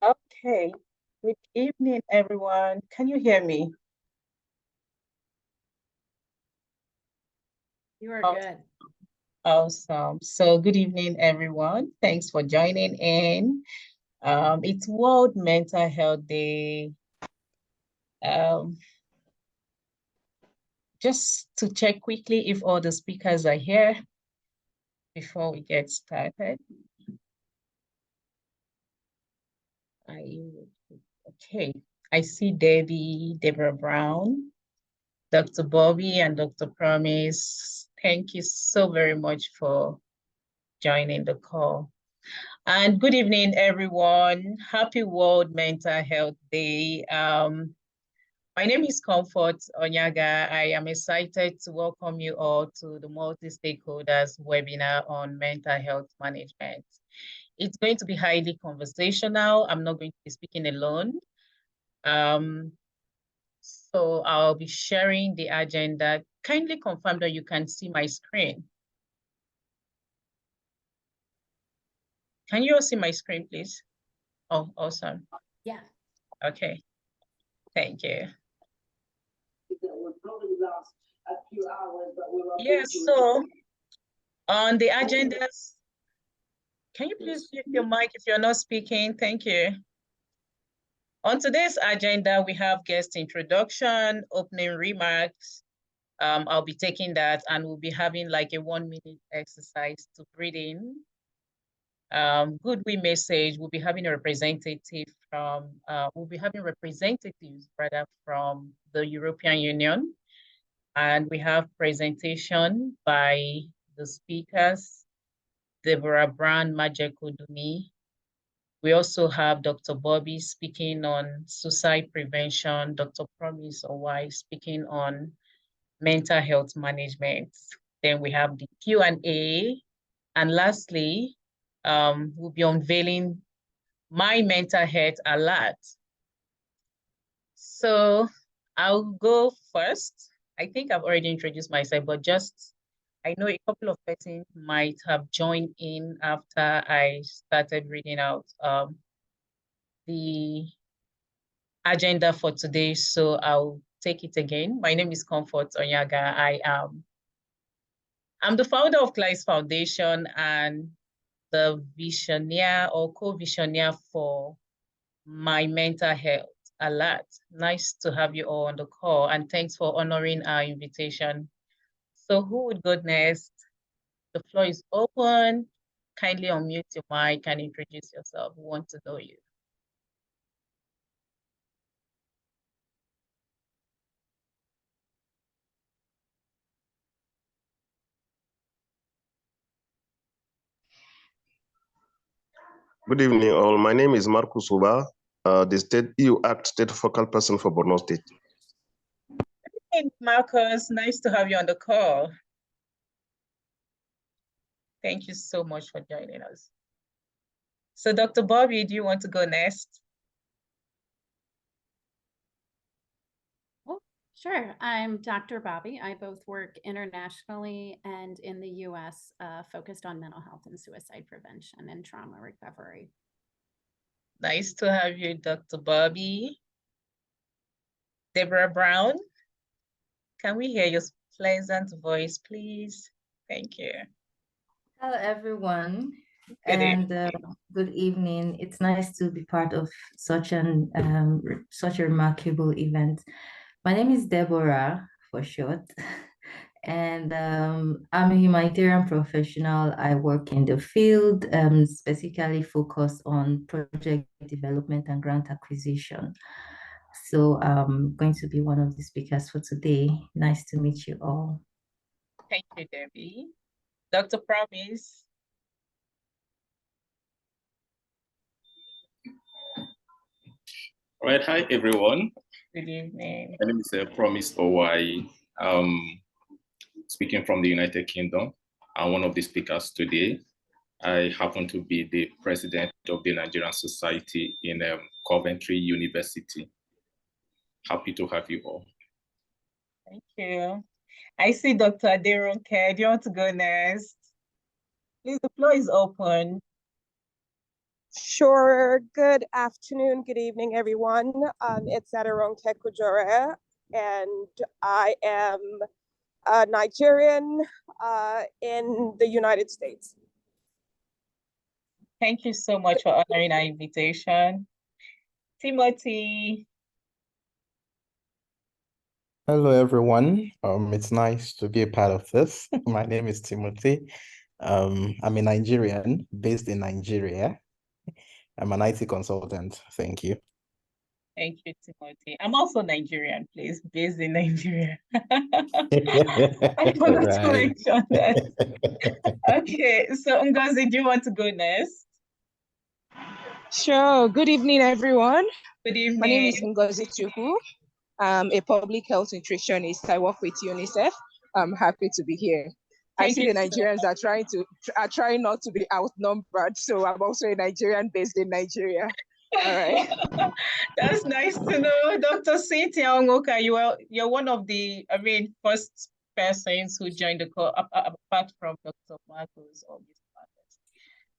Okay. Good evening, everyone. Can you hear me? You are Aw- good. Awesome. So, good evening, everyone. Thanks for joining in. It's World Mental Health Day. Um, just to check quickly if all the speakers are here before we get started. Okay. I see Deborah Brown, Dr. Bobby, and Dr. Promise. Thank you so very much for joining the call. And good evening, everyone. Happy World Mental Health Day. My name is Comfort Onyaga. I am excited to welcome you all to the multi-stakeholders webinar on mental health management. It's going to be highly conversational. I'm not going to be speaking alone. So I'll be sharing the agenda. Kindly confirm that you can see my screen. Can you all see my screen, please? Oh, awesome. Yeah. Okay. Thank you. Yes, so on the agendas, can you please mute your mic if you're not speaking? Thank you. On today's agenda, we have guest introduction, opening remarks. I'll be taking that and we'll be having like a 1-minute exercise to breathe in. Goodwill message, we'll be having a representative from, representatives rather from the European Union. And we have presentation by the speakers, Deborah Brown, Majekodumi. We also have Dr. Bobby speaking on suicide prevention, Dr. Promise Owai speaking on mental health management. Then we have the Q&A. And lastly, we'll be unveiling my mental health alert. So I'll go first. I think I've already introduced myself, but just I know a couple of persons might have joined in after I started reading out the agenda for today. So I'll take it again. My name is Comfort Onyaga. I'm the founder of Kleist Foundation and the visioneer or co-visioneer for my mental health alert. Nice to have you all on the call and thanks for honoring our invitation. So who would go next? The floor is open. Kindly unmute your mic and introduce yourself. We want to know you. Good evening, all. My name is Marcus Uba, the State EU Act State Focal Person for Borno State. Hey, Marcus, nice to have you on the call. Thank you so much for joining us. So Dr. Bobby, do you want to go next? Oh, sure. I'm Dr. Bobby. I both work internationally and in the US, focused on mental health and suicide prevention and trauma recovery. Nice to have you, Dr. Bobby. Deborah Brown, can we hear your pleasant voice, please? Thank you. Hello, everyone. Good Good evening. It's nice to be part of such a remarkable event. My name is Deborah, for short, and I'm a humanitarian professional. I work in the field, specifically focused on project development and grant acquisition. So I'm going to be one of the speakers for today. Nice to meet you all. Thank you, Debbie. Dr. Promise. All right, hi everyone. Good evening. My name is Promise Owai. Speaking from the United Kingdom. I'm one of the speakers today. I happen to be the president of the Nigerian Society in Coventry University. Happy to have you all. Thank you. I see Dr. Aderonke. Do you want to go next? Please, the floor is open. Sure. Good afternoon, good evening, everyone. It's Adaronke Kujore, and I am a Nigerian in the United States. Thank you so much for honoring our invitation. Timothy. Hello, everyone. It's nice to be a part of this. My name is Timothy. I'm a Nigerian based in Nigeria. I'm an IT consultant. Thank you. Thank you, Timothy. I'm also Nigerian, please, based in Nigeria. I forgot to mention that. Okay, so Ngozi, do you want to go next? Sure. Good evening, everyone. Good evening. My name is Ngozi Chukwu. I'm a public health nutritionist. I work with UNICEF. I'm happy to be here. I see the Nigerians are trying not to be outnumbered, so I'm also a Nigerian based in Nigeria. All right. That's nice to know. Dr. Cynthia Ongoka, you're one of the, first persons who joined the call, apart from Dr. Marcos or Ms. Marcos.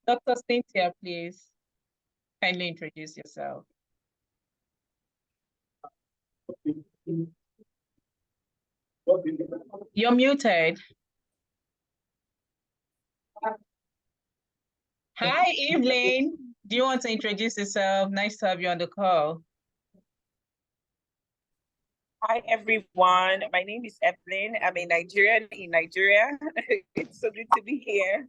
Dr. Cynthia, please kindly introduce yourself. You're muted. Hi, Evelyn. Do you want to introduce yourself? Nice to have you on the call. Hi, everyone. My name is Evelyn. I'm a Nigerian in Nigeria. It's so good to be here.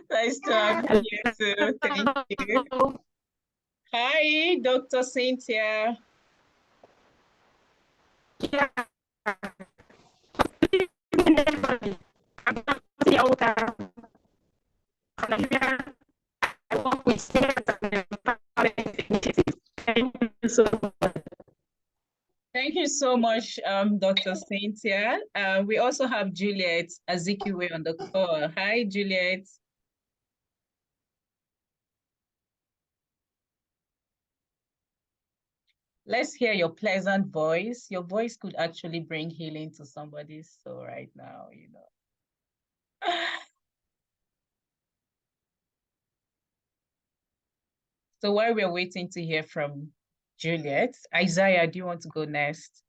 Nice to have you here too. Thank you. Hi, Dr. Cynthia. Yeah. Thank you so much, Dr. Cynthia. We also have Juliet Azikiwe on the call. Hi, Juliet. Let's hear your pleasant voice. Your voice could actually bring healing to somebody's soul right now, you know. So while we're waiting to hear from Juliet, Isaiah, do you want to go next?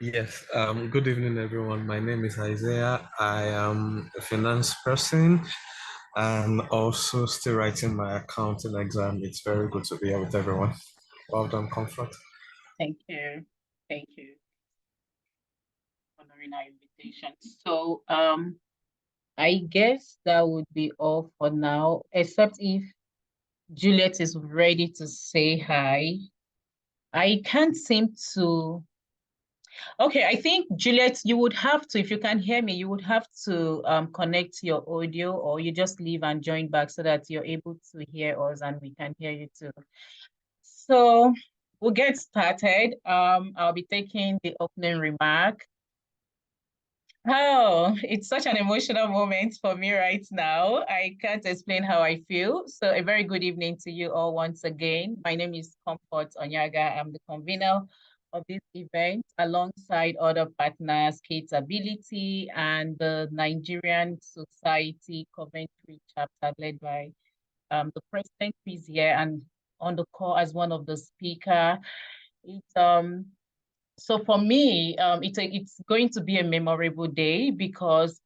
Yes, good evening, everyone. My name is Isaiah. I am a finance person and also still writing my accounting exam. It's very good to be here with everyone. Well done, Comfort. Thank you. Thank you for honoring our invitation. So I guess that would be all for now, except if Juliet is ready to say hi. I can't seem to. Okay, I think Juliet, you would have to, if you can hear me, you would have to connect your audio, or you just leave and join back so that you're able to hear us and we can hear you too. So we'll get started. I'll be taking the opening remark. Oh, it's such an emotional moment for me right now. I can't explain how I feel. So a very good evening to you all once again. My name is Comfort Onyaga. I'm the convener of this event alongside other partners, Kate's Ability and the Nigerian Society Coventry chapter led by the president who is here and on the call as one of the speaker. So for me, it's going to be a memorable day because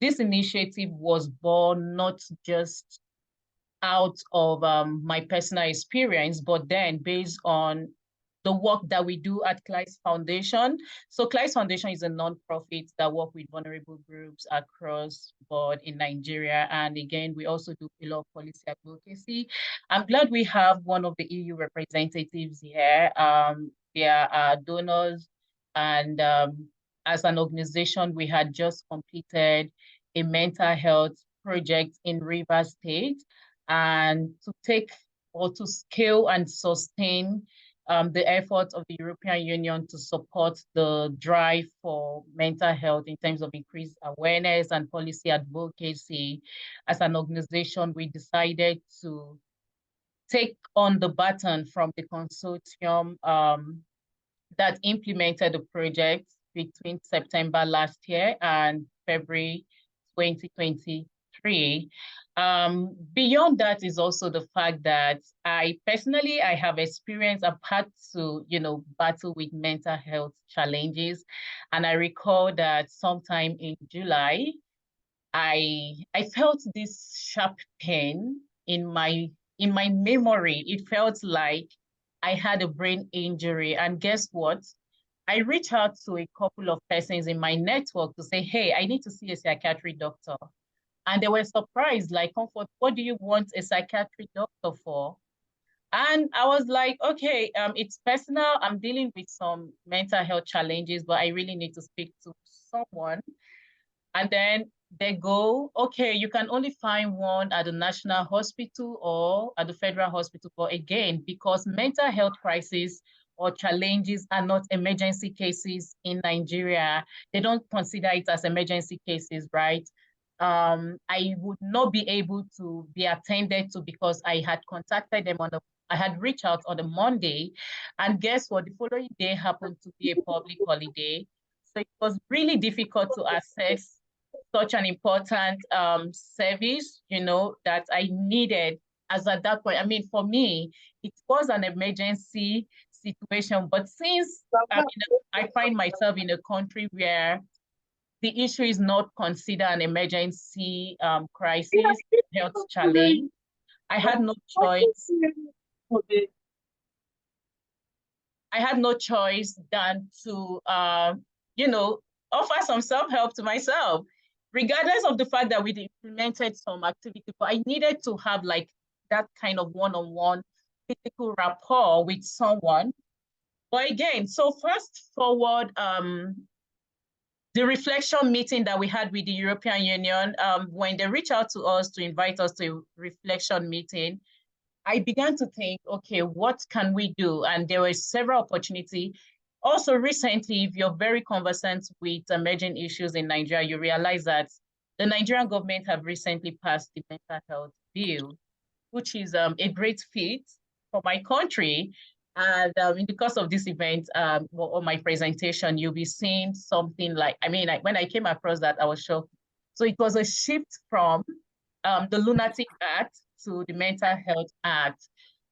this initiative was born not just out of my personal experience, but then based on the work that we do at Kleist Foundation. So Kleist Foundation is a nonprofit that work with vulnerable groups across board in Nigeria. And again, we also do a lot of policy advocacy. I'm glad we have one of the EU representatives here. They are donors. And as an organization, we had just completed a mental health project in Rivers State, and to take or to scale and sustain the efforts of the European Union to support the drive for mental health in terms of increased awareness and policy advocacy. As an organization, we decided to take on the baton from the consortium that implemented the project between September last year and February 2023. Beyond that is also the fact that I personally, I have experience, I've had to, battle with mental health challenges. And I recall that sometime in July, I felt this sharp pain in my memory. It felt like I had a brain injury. And guess what? I reached out to a couple of persons in my network to say, hey, I need to see a psychiatric doctor. And they were surprised, like, Comfort, what do you want a psychiatric doctor for? And I was like, okay, it's personal. I'm dealing with some mental health challenges, but I really need to speak to someone. And then they go, okay, you can only find one at the national hospital or at the federal hospital. But again, because mental health crisis or challenges are not emergency cases in Nigeria, they don't consider it as emergency cases, right? I would not be able to be attended to because I had contacted them I had reached out on a Monday, and guess what? The following day happened to be a public holiday. So it was really difficult to access such an important service, that I needed as at that point. I mean, for me, it was an emergency situation, but since I find myself in a country where the issue is not considered an emergency crisis, health challenge, I had no choice. I had no choice than to, offer some self-help to myself, regardless of the fact that we implemented some activity. But I needed to have like that kind of one-on-one physical rapport with someone. But again, so fast forward, the reflection meeting that we had with the European Union, when they reached out to us to invite us to a reflection meeting, I began to think, okay, what can we do? And there were several opportunities. Also recently, if you're very conversant with emerging issues in Nigeria, you realize that the Nigerian government have recently passed the mental health bill, which is a great feat for my country. And in the course of this event, or my presentation, you'll be seeing something like, when I came across that, I was shocked. So it was a shift from the Lunatic Act to the Mental Health Act.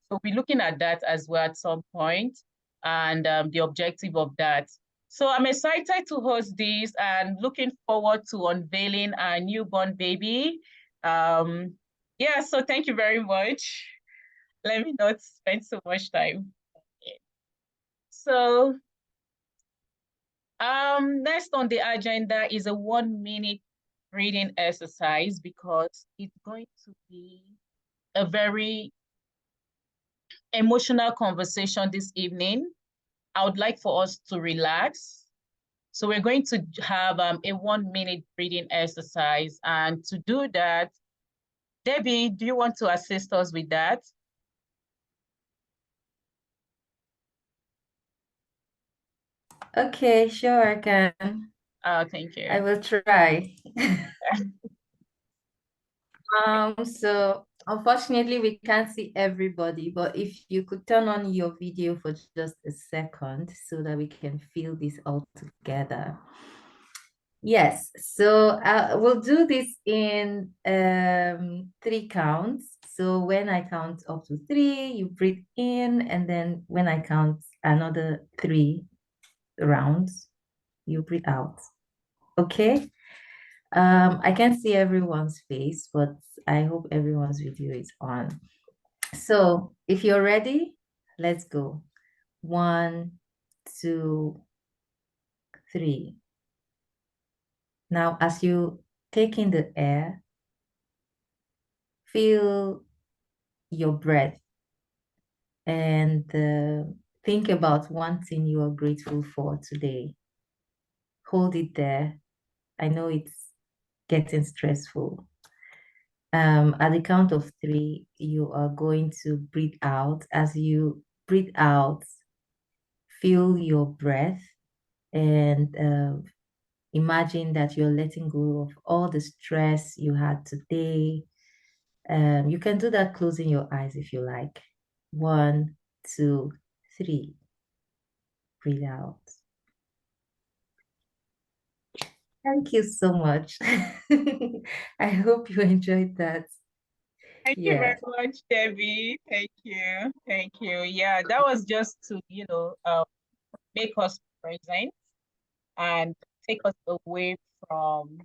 So we're looking at that as well at some point, and the objective of that. So I'm excited to host this and looking forward to unveiling our newborn baby. Yeah, so thank you very much. Let me not spend so much time. So next on the agenda is a 1-minute reading exercise, because it's going to be a very emotional conversation this evening. I would like for us to relax. So we're going to have a 1-minute reading exercise. And to do that, Debbie, do you want to assist us with that? Okay, sure, I can. Thank you. I will try. So unfortunately, we can't see everybody, but if you could turn on your video for just a second so that we can feel this all together. Yes, so we'll do this in 3 counts. So when I count up to 3, you breathe in, and then when I count another 3 rounds, you breathe out. Okay? I can't see everyone's face, but I hope everyone's video is on. So if you're ready, let's go. 1, 2, 3. Now, as you take in the air, feel your breath and think about one thing you are grateful for today. Hold it there. I know it's getting stressful. At the count of 3, you are going to breathe out. As you breathe out, feel your breath and imagine that you're letting go of all the stress you had today, You can do that closing your eyes if you like. 1, 2, 3. Breathe out. Thank you so much. I hope you enjoyed that. Thank you very much, Debbie. Thank you. Thank you. Yeah, that was just to, make us present and take us away from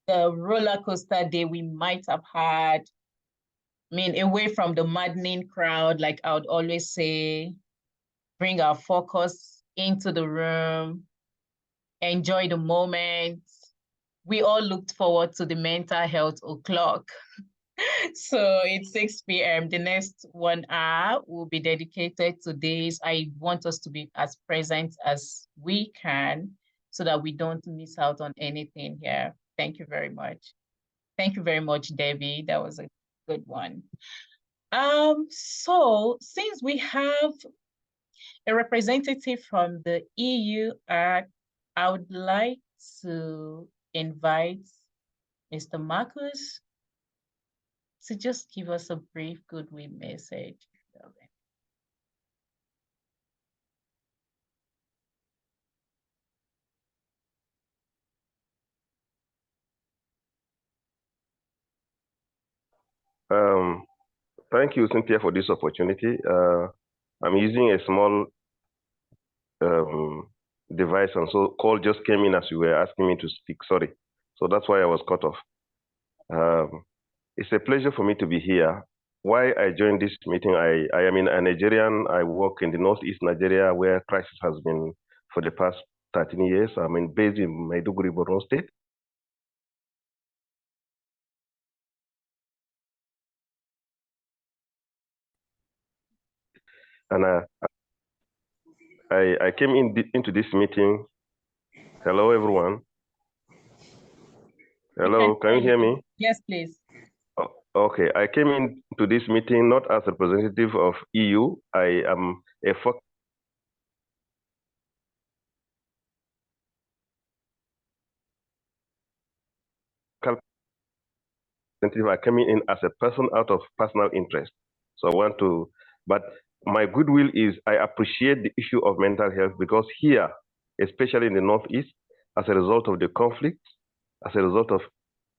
the roller coaster day we might have had. I mean, away from the maddening crowd, like I would always say, bring our focus into the room, enjoy the moment. We all looked forward to the mental health o'clock. So it's 6 p.m. The next 1 hour will be dedicated to this. I want us to be as present as we can so that we don't miss out on anything here. Thank you very much. Thank you very much, Debbie. That was a good one. So since we have a representative from the EU, I would like to invite Mr. Marcus to just give us a brief goodwill message. Thank you, Cynthia, for this opportunity. I'm using a small device, and so call just came in as you were asking me to speak. Sorry. So that's why I was cut off. It's a pleasure for me to be here. Why I joined this meeting, I am a Nigerian. I work in the northeast Nigeria where crisis has been for the past 13 years. I'm based in Maiduguri, Borno State. And I came into this meeting. Hello, everyone. Hello, can you hear me? Yes, please. Okay, I came into this meeting not as a representative of EU. I am a representative. I came in as a person out of personal interest. So I want to, but my goodwill is I appreciate the issue of mental health because here, especially in the Northeast, as a result of the conflict, as a result of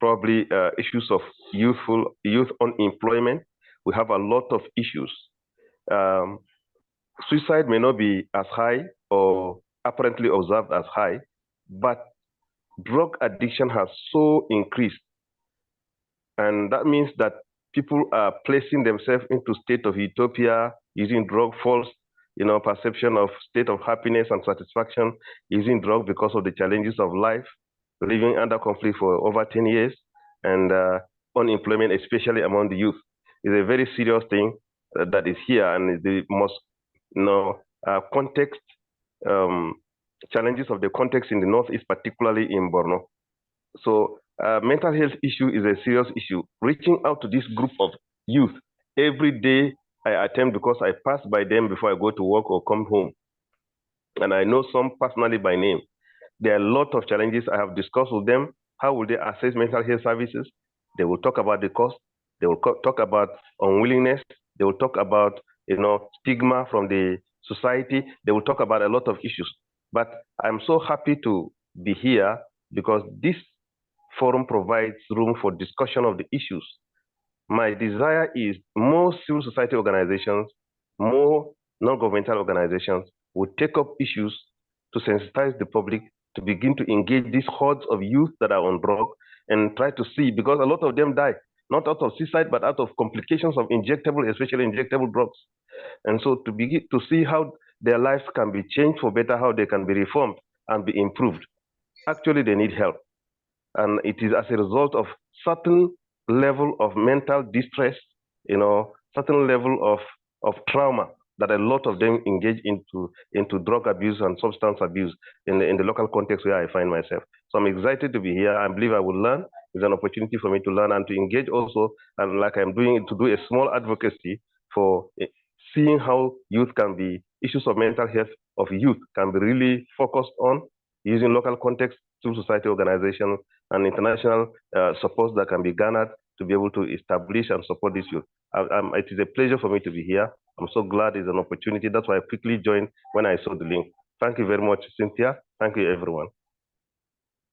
probably issues of youth unemployment, we have a lot of issues. Suicide may not be as high or apparently observed as high, but drug addiction has so increased. And that means that people are placing themselves into state of utopia, using drug false, perception of state of happiness and satisfaction, using drug because of the challenges of life, living under conflict for over 10 years, and unemployment, especially among the youth, is a very serious thing that is here and is the most, context, challenges of the context in the Northeast, particularly in Borno. So mental health issue is a serious issue. Reaching out to this group of youth every day, I attempt because I pass by them before I go to work or come home. And I know some personally by name. There are a lot of challenges I have discussed with them. How will they access mental health services? They will talk about the cost. They will talk about unwillingness. They will talk about stigma from the society. They will talk about a lot of issues. But I'm so happy to be here because this forum provides room for discussion of the issues. My desire is more civil society organizations, more non-governmental organizations will take up issues to sensitize the public, to begin to engage these hordes of youth that are on drug and try to see, because a lot of them die, not out of suicide, but out of complications of injectable, especially injectable drugs. And so to begin to see how their lives can be changed for better, how they can be reformed and be improved. Actually, they need help. And it is as a result of certain level of mental distress, certain level of trauma that a lot of them engage into drug abuse and substance abuse in the local context where I find myself. So I'm excited to be here. I believe I will learn. It's an opportunity for me to learn and to engage also, and like I'm doing, to do a small advocacy for seeing how youth can be, issues of mental health of youth can be really focused on using local context, civil society organizations, and international support that can be garnered to be able to establish and support this youth. It is a pleasure for me to be here. I'm so glad it's an opportunity. That's why I quickly joined when I saw the link. Thank you very much, Cynthia. Thank you, everyone.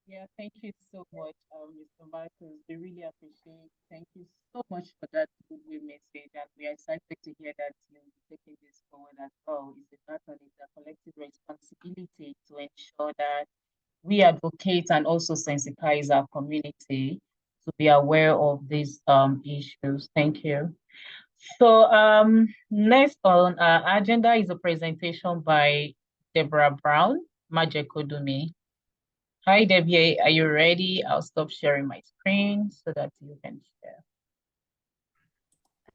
Yeah, thank you so much, Mr. Marcus. We really appreciate. Thank you so much for that goodwill message, and we are excited to hear that you'll be taking this forward as well. It's a matter of the collective responsibility to ensure that we advocate and also sensitize our community to be aware of these issues. Thank you. So next on our agenda is a presentation by Deborah Brown, Majekodumi. Hi, Debbie, are you ready? I'll stop sharing my screen so that you can share.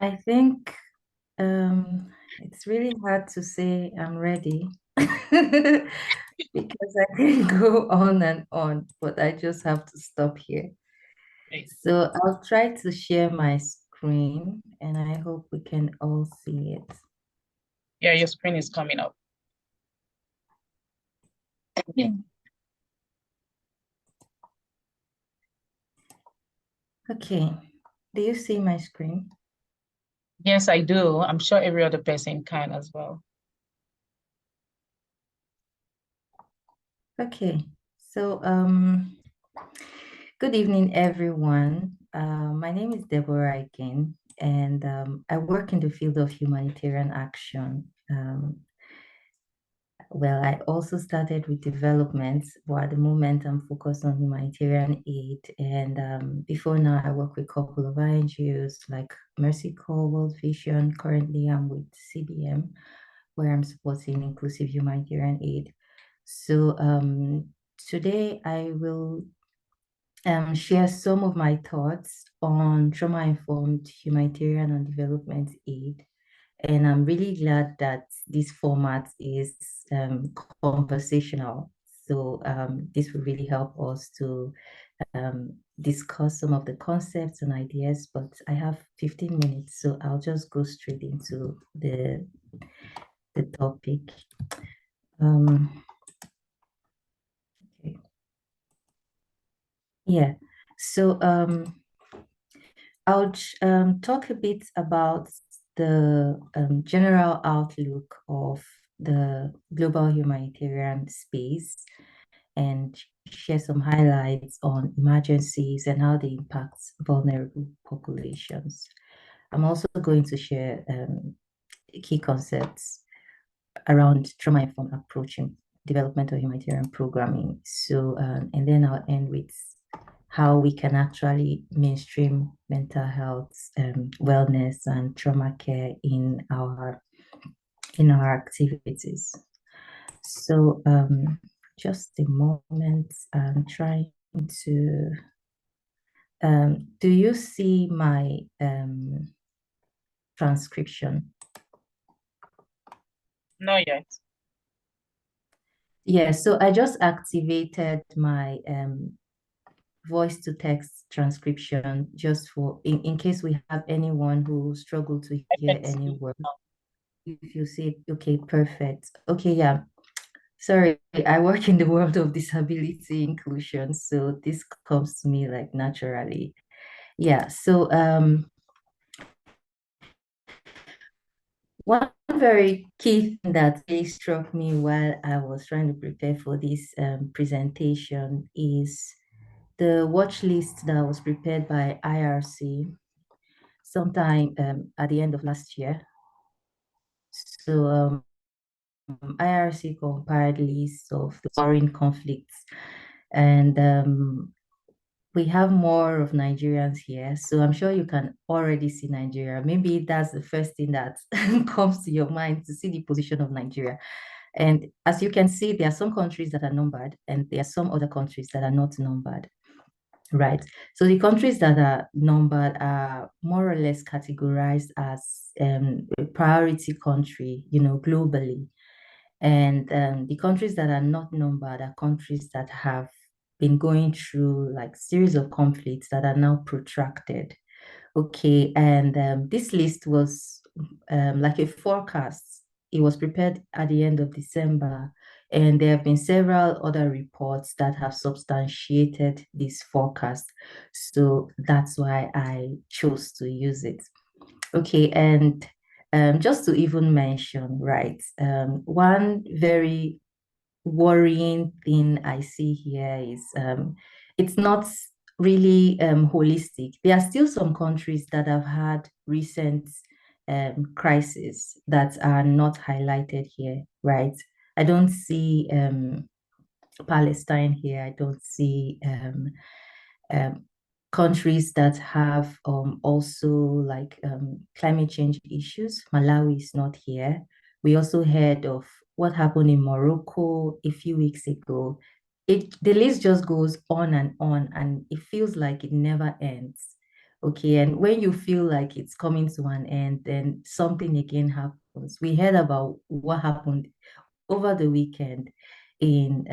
I think it's really hard to say I'm ready because I can go on and on, but I just have to stop here. Okay. So I'll try to share my screen and I hope we can all see it. Yeah, your screen is coming up. Okay, do you see my screen? Yes, I do. I'm sure every other person can as well. Okay, so good evening, everyone. My name is Deborah again, and I work in the field of humanitarian action. Well, I also started with development, but at the moment I'm focused on humanitarian aid. And before now, I work with a couple of NGOs like Mercy Corps, World Vision. Currently, I'm with CBM, where I'm supporting inclusive humanitarian aid. So today I will share some of my thoughts on trauma-informed humanitarian and development aid. And I'm really glad that this format is conversational. So this will really help us to discuss some of the concepts and ideas, but I have 15 minutes, so I'll just go straight into the topic. Okay. Yeah, so I'll talk a bit about the general outlook of the global humanitarian space and share some highlights on emergencies and how they impact vulnerable populations. I'm also going to share key concepts around trauma-informed approaching developmental humanitarian programming. So, and then I'll end with how we can actually mainstream mental health, wellness, and trauma care in our activities. So just a moment, I'm trying to. Do you see my transcription? Not yet. Yeah, so I just activated my voice to text transcription just for in case we have anyone who struggle to hear any word. If you say, okay, perfect. Okay, yeah. Sorry, I work in the world of disability inclusion, so this comes to me like naturally. Yeah, so one very key thing that really struck me while I was trying to prepare for this presentation is the watch list that was prepared by IRC sometime at the end of last year. So IRC compiled lists of the foreign conflicts, and we have more of Nigerians here. So I'm sure you can already see Nigeria. Maybe that's the first thing that comes to your mind, to see the position of Nigeria. And as you can see, there are some countries that are numbered, and there are some other countries that are not numbered. Right. So the countries that are numbered are more or less categorized as a priority country, globally. And the countries that are not numbered are countries that have been going through like series of conflicts that are now protracted. Okay, and this list was like a forecast. It was prepared at the end of December, And there have been several other reports that have substantiated this forecast. So that's why I chose to use it. Okay, and just to even mention, right, one very worrying thing I see here is it's not really holistic. There are still some countries that have had recent crises that are not highlighted here, right? I don't see Palestine here. I don't see um, countries that have also like climate change issues. Malawi is not here. We also heard of what happened in Morocco a few weeks ago. The list just goes on, and it feels like it never ends. Okay, and when you feel like it's coming to an end, then something again happens. We heard about what happened over the weekend in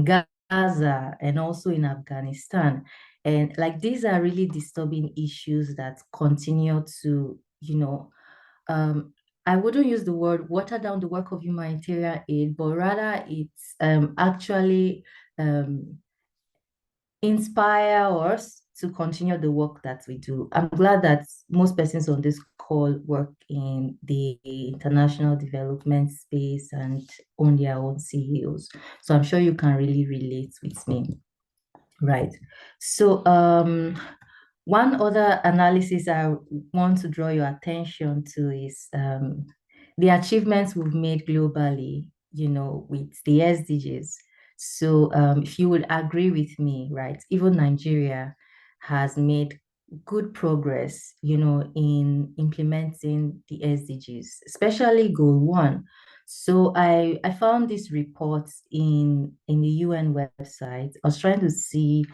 Gaza and also in Afghanistan. And like these are really disturbing issues that continue to, I wouldn't use the word water down the work of humanitarian aid, but rather it's actually inspire us to continue the work that we do. I'm glad that most persons on this call work in the international development space and own their own CEOs. So I'm sure you can really relate with me. Right. So one other analysis I want to draw your attention to is the achievements we've made globally, with the SDGs. So if you would agree with me, right, even Nigeria has made good progress, in implementing the SDGs, especially Goal 1. So I found this report in the UN website. I was trying to see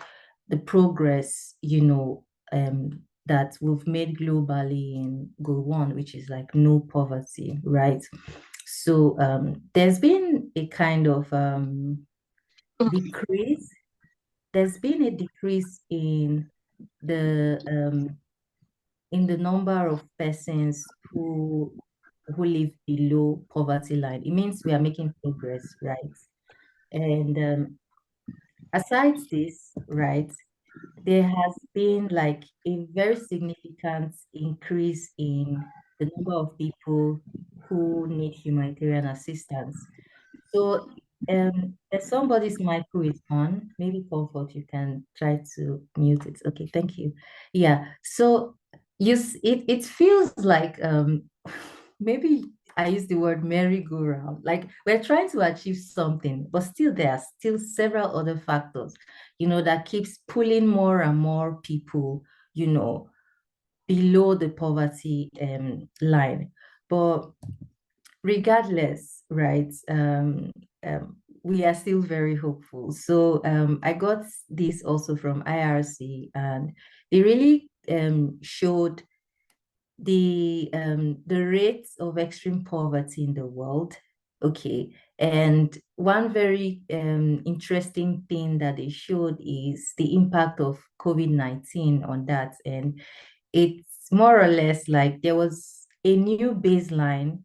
the progress, that we've made globally in Goal 1, which is like no poverty, right? So there's been a kind of decrease. There's been a decrease the in the number of persons who live below poverty line. It means we are making progress, right? And aside this, right, there has been like a very significant increase in the number of people who need humanitarian assistance. So there's somebody's mic who is on. Maybe Comfort, you can try to mute it. Okay, thank you. Yeah. So it feels like maybe I use the word merry-go-round. Like we're trying to achieve something, but still there are still several other factors, that keeps pulling more and more people, below the poverty line. But regardless, right, we are still very hopeful. So I got this also from IRC, and they really showed the rates of extreme poverty in the world. Okay, and one very interesting thing that they showed is the impact of COVID-19 on that. And it's more or less like there was a new baseline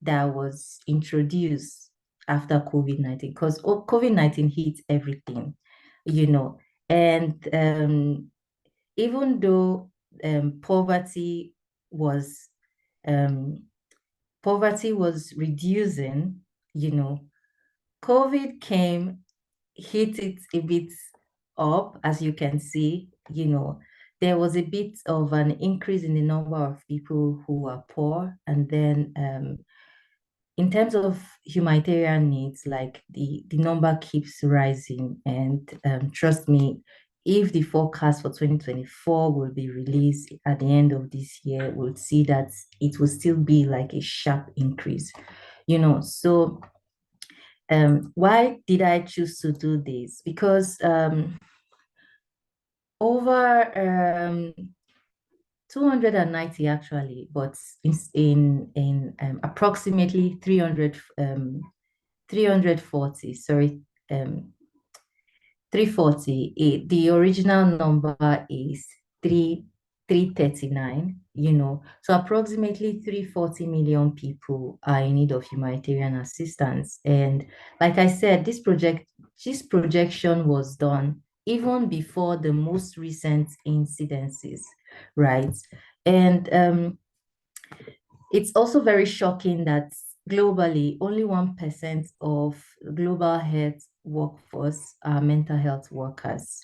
that was introduced after COVID-19, because COVID-19 hit everything, and even though um, poverty was reducing, COVID came, hit it a bit up, as you can see, there was a bit of an increase in the number of people who are poor. And then in terms of humanitarian needs, like the number keeps rising. And trust me, if the forecast for 2024 will be released at the end of this year, we'll see that it will still be like a sharp increase, So why did I choose to do this? Because over 290 actually, but in approximately 340, sorry, 340. The original number is 339, So approximately 340 million people are in need of humanitarian assistance. And like I said, this projection was done even before the most recent incidences, right? And it's also very shocking that globally, only 1% of global health workforce are mental health workers,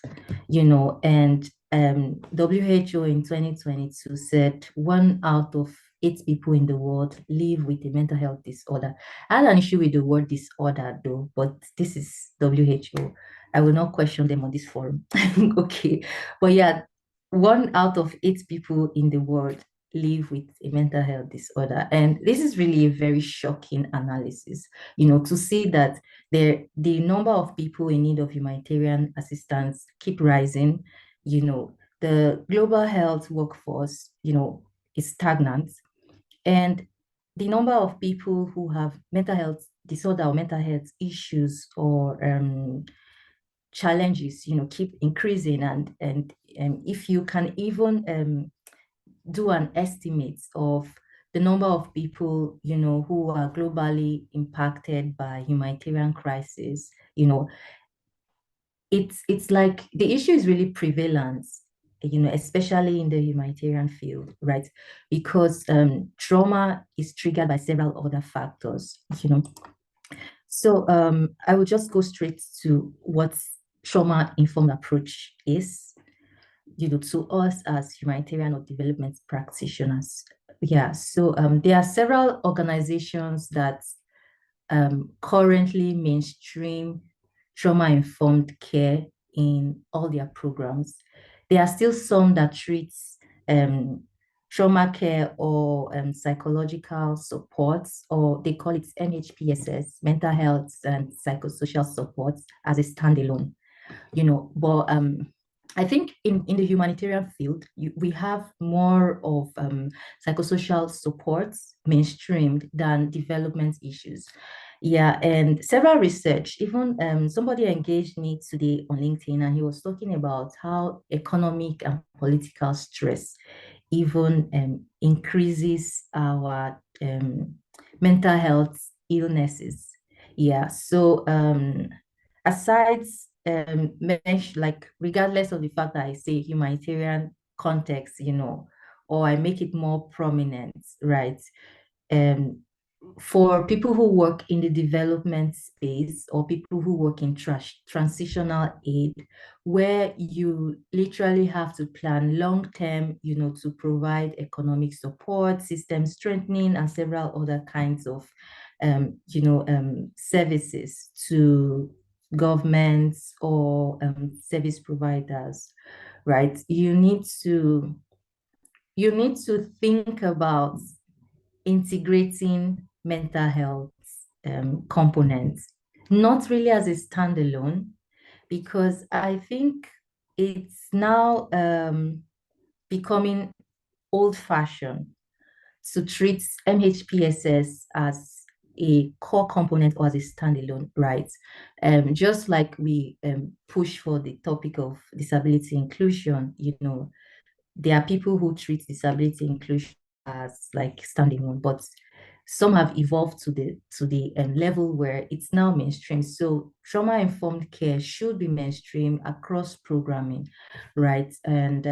and WHO in 2022 said 1 out of 8 people in the world live with a mental health disorder. I had an issue with the word disorder though, but this is WHO. I will not question them on this forum. Okay. But yeah, 1 out of 8 people in the world live with a mental health disorder. And this is really a very shocking analysis, to see that the number of people in need of humanitarian assistance keep rising. The global health workforce, is stagnant. And the number of people who have mental health disorder or mental health issues or challenges, keep increasing. And if you can even do an estimate of the number of people, who are globally impacted by humanitarian crisis, it's like the issue is really prevalent, especially in the humanitarian field, right? Because trauma is triggered by several other factors, So I will just go straight to what trauma-informed approach is, to us as humanitarian or development practitioners. Yeah, so there are several organizations that currently mainstream trauma-informed care in all their programs. There are still some that treat trauma care or psychological supports, or they call it MHPSS, mental health and psychosocial supports, as a standalone. But I think in the humanitarian field, we have more of psychosocial supports mainstreamed than development issues. Yeah, and several research, even somebody engaged me today on LinkedIn, and he was talking about how economic and political stress even increases our mental health illnesses. Yeah, so aside like regardless of the fact that I say humanitarian context, or I make it more prominent, right? For people who work in the development space or people who work in transitional aid, where you literally have to plan long term, to provide economic support, system strengthening, and several other kinds of services to governments or service providers, right? You need to think about integrating mental health components, not really as a standalone, because I think it's now becoming old-fashioned to treat MHPSS as a core component or as a standalone, right? Just like we push for the topic of disability inclusion, there are people who treat disability inclusion as like standalone, but some have evolved to the level where it's now mainstream. So trauma-informed care should be mainstream across programming, right? And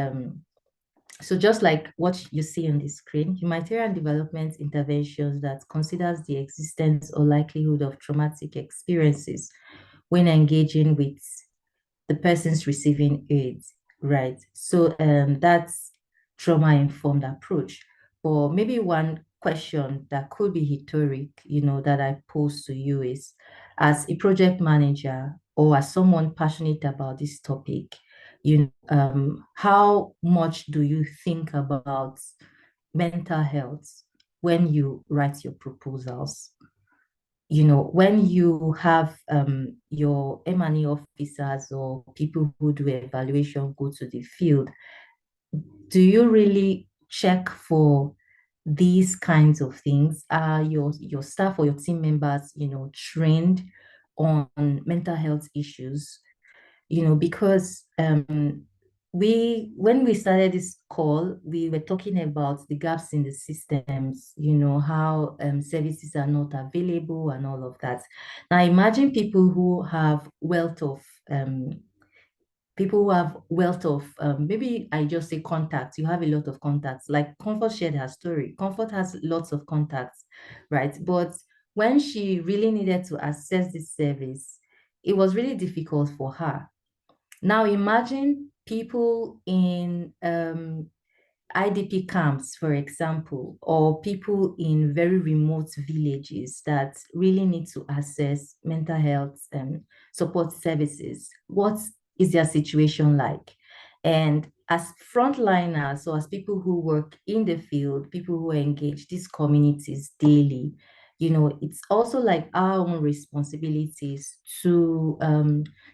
so just like what you see on the screen, humanitarian development interventions that considers the existence or likelihood of traumatic experiences when engaging with the person's receiving aid, right? So that's trauma-informed approach. But maybe one question that could be rhetoric, that I pose to you is, as a project manager or as someone passionate about this topic, how much do you think about mental health when you write your proposals? When you have your M&E officers or people who do evaluation go to the field, do you really check for these kinds of things? Are your staff or your team members, trained on mental health issues? Because when we started this call, we were talking about the gaps in the systems, how services are not available and all of that. Now imagine people who have wealth of maybe I just say contacts. You have a lot of contacts. Like Comfort shared her story. Comfort has lots of contacts, right? But when she really needed to access this service, it was really difficult for her. Now imagine people in IDP camps, for example, or people in very remote villages that really need to access mental health support services. What is their situation like? And as frontliners, so as people who work in the field, people who engage these communities daily, it's also like our own responsibilities to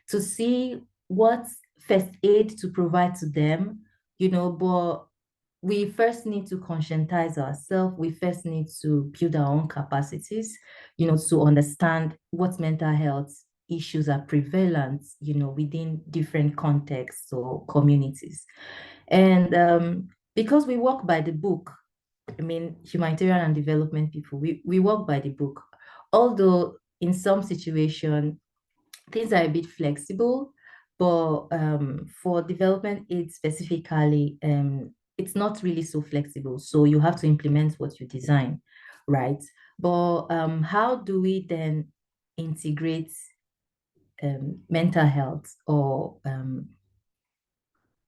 see what first aid to provide to them, but we first need to conscientize ourselves. We first need to build our own capacities, to understand what mental health issues are prevalent, within different contexts or communities. And because we work by the book, I mean, humanitarian and development people, we work by the book. Although in some situation, things are a bit flexible, but for development aid specifically, it's not really so flexible. So you have to implement what you design, right? But how do we then integrate mental health or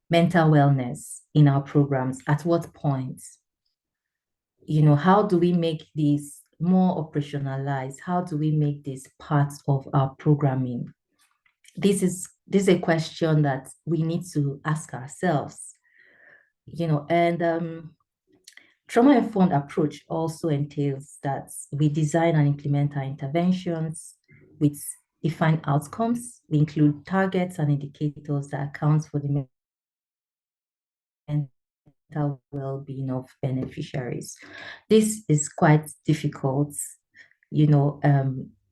mental wellness in our programs? At what point? How do we make this more operationalized? How do we make this part of our programming? This is a question that we need to ask ourselves, and trauma-informed approach also entails that we design and implement our interventions with defined outcomes. We include targets and indicators that account for the mental well-being of beneficiaries. This is quite difficult,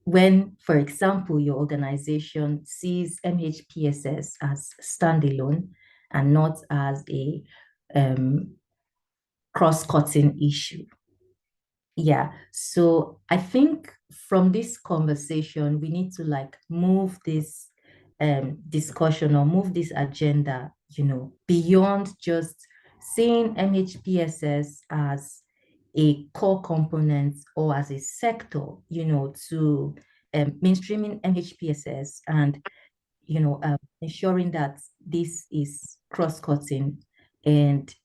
when, for example, your organization sees MHPSS as standalone and not as a cross-cutting issue. Yeah, so I think from this conversation, we need to move this discussion or move this agenda, beyond just seeing MHPSS as a core component or as a sector, to mainstreaming MHPSS and, ensuring that this is cross-cutting and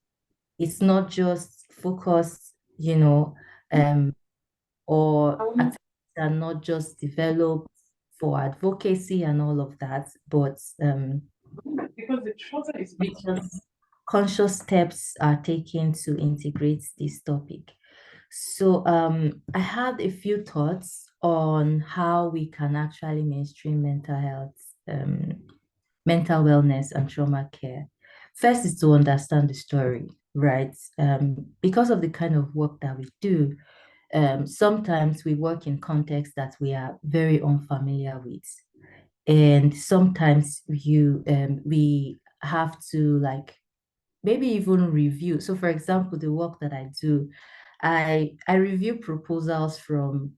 it's not just focused, or activities are not just developed for advocacy and all of that, but because conscious steps are taken to integrate this topic. So I had a few thoughts on how we can actually mainstream mental health, mental wellness and trauma care. First is to understand the story, right? Because of the kind of work that we do, sometimes we work in contexts that we are very unfamiliar with. And sometimes we have to maybe even review. So for example, the work that I do, I review proposals from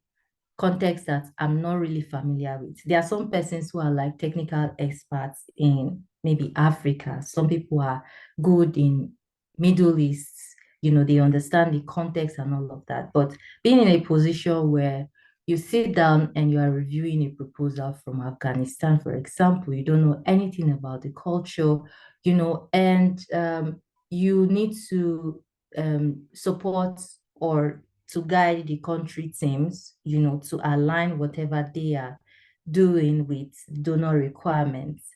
contexts that I'm not really familiar with. There are some persons who are technical experts in maybe Africa. Some people are good in Middle East. They understand the context and all of that. But being in a position where you sit down and you are reviewing a proposal from Afghanistan, for example, you don't know anything about the culture, and you need to support or to guide the country teams, to align whatever they are doing with donor requirements.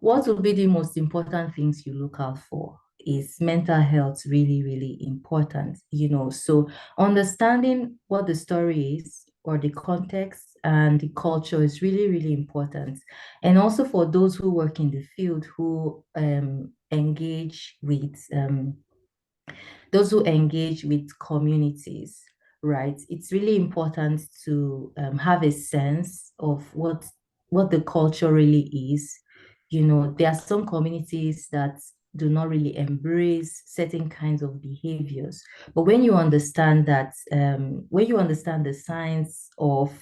What will be the most important things you look out for? Is mental health really, really important? So understanding what the story is or the context and the culture is really, really important. And also for those who work in the field who engage with communities, right? It's really important to have a sense of what the culture really is. There are some communities that do not really embrace certain kinds of behaviors. But when you understand that, when you understand the science of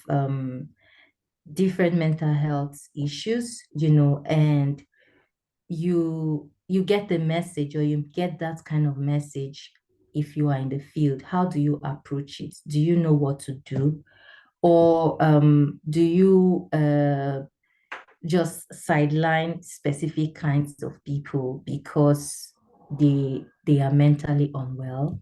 different mental health issues, and you get the message, or you get that kind of message. If you are in the field, how do you approach it? Do you know what to do? Or do you just sideline specific kinds of people because they are mentally unwell?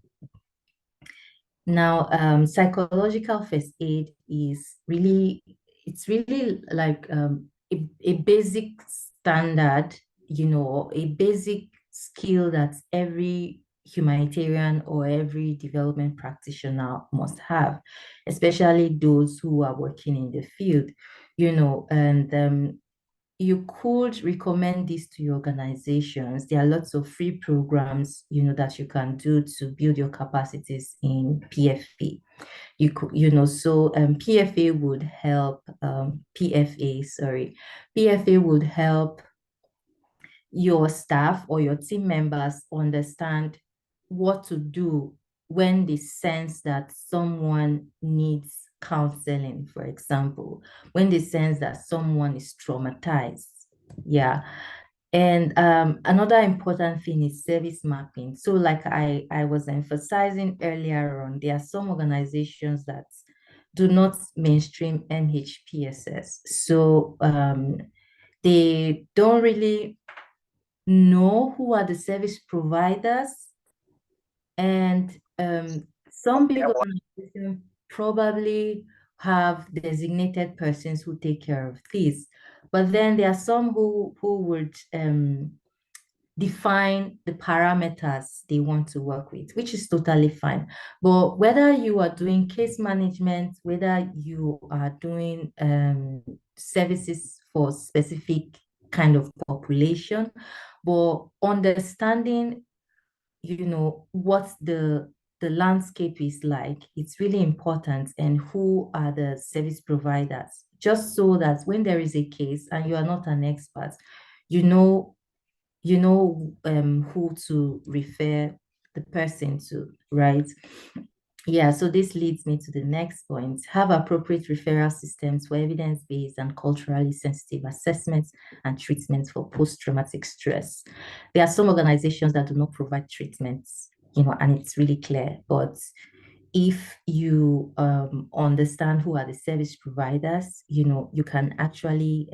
Now, psychological first aid is really, it's really like a basic standard, a basic skill that every humanitarian or every development practitioner must have, especially those who are working in the field, and you could recommend this to your organizations. There are lots of free programs, that you can do to build your capacities in PFA. You could, so PFA would help, PFA would help your staff or your team members understand what to do when they sense that someone needs counseling, for example, when they sense that someone is traumatized. Yeah. And another important thing is service mapping. So like I was emphasizing earlier on, there are some organizations that do not mainstream NHPSS. So they don't really know who are the service providers, and some big organizations probably have designated persons who take care of this, but then there are some who would define the parameters they want to work with, which is totally fine. But whether you are doing case management, whether you are doing services for specific kind of population, but understanding, what the landscape is like, it's really important, and who are the service providers, just so that when there is a case and you are not an expert, you know who to refer the person to, right? Yeah, so this leads me to the next point. Have appropriate referral systems for evidence-based and culturally sensitive assessments and treatments for post-traumatic stress. There are some organizations that do not provide treatments, and it's really clear. But if you understand who are the service providers, you can actually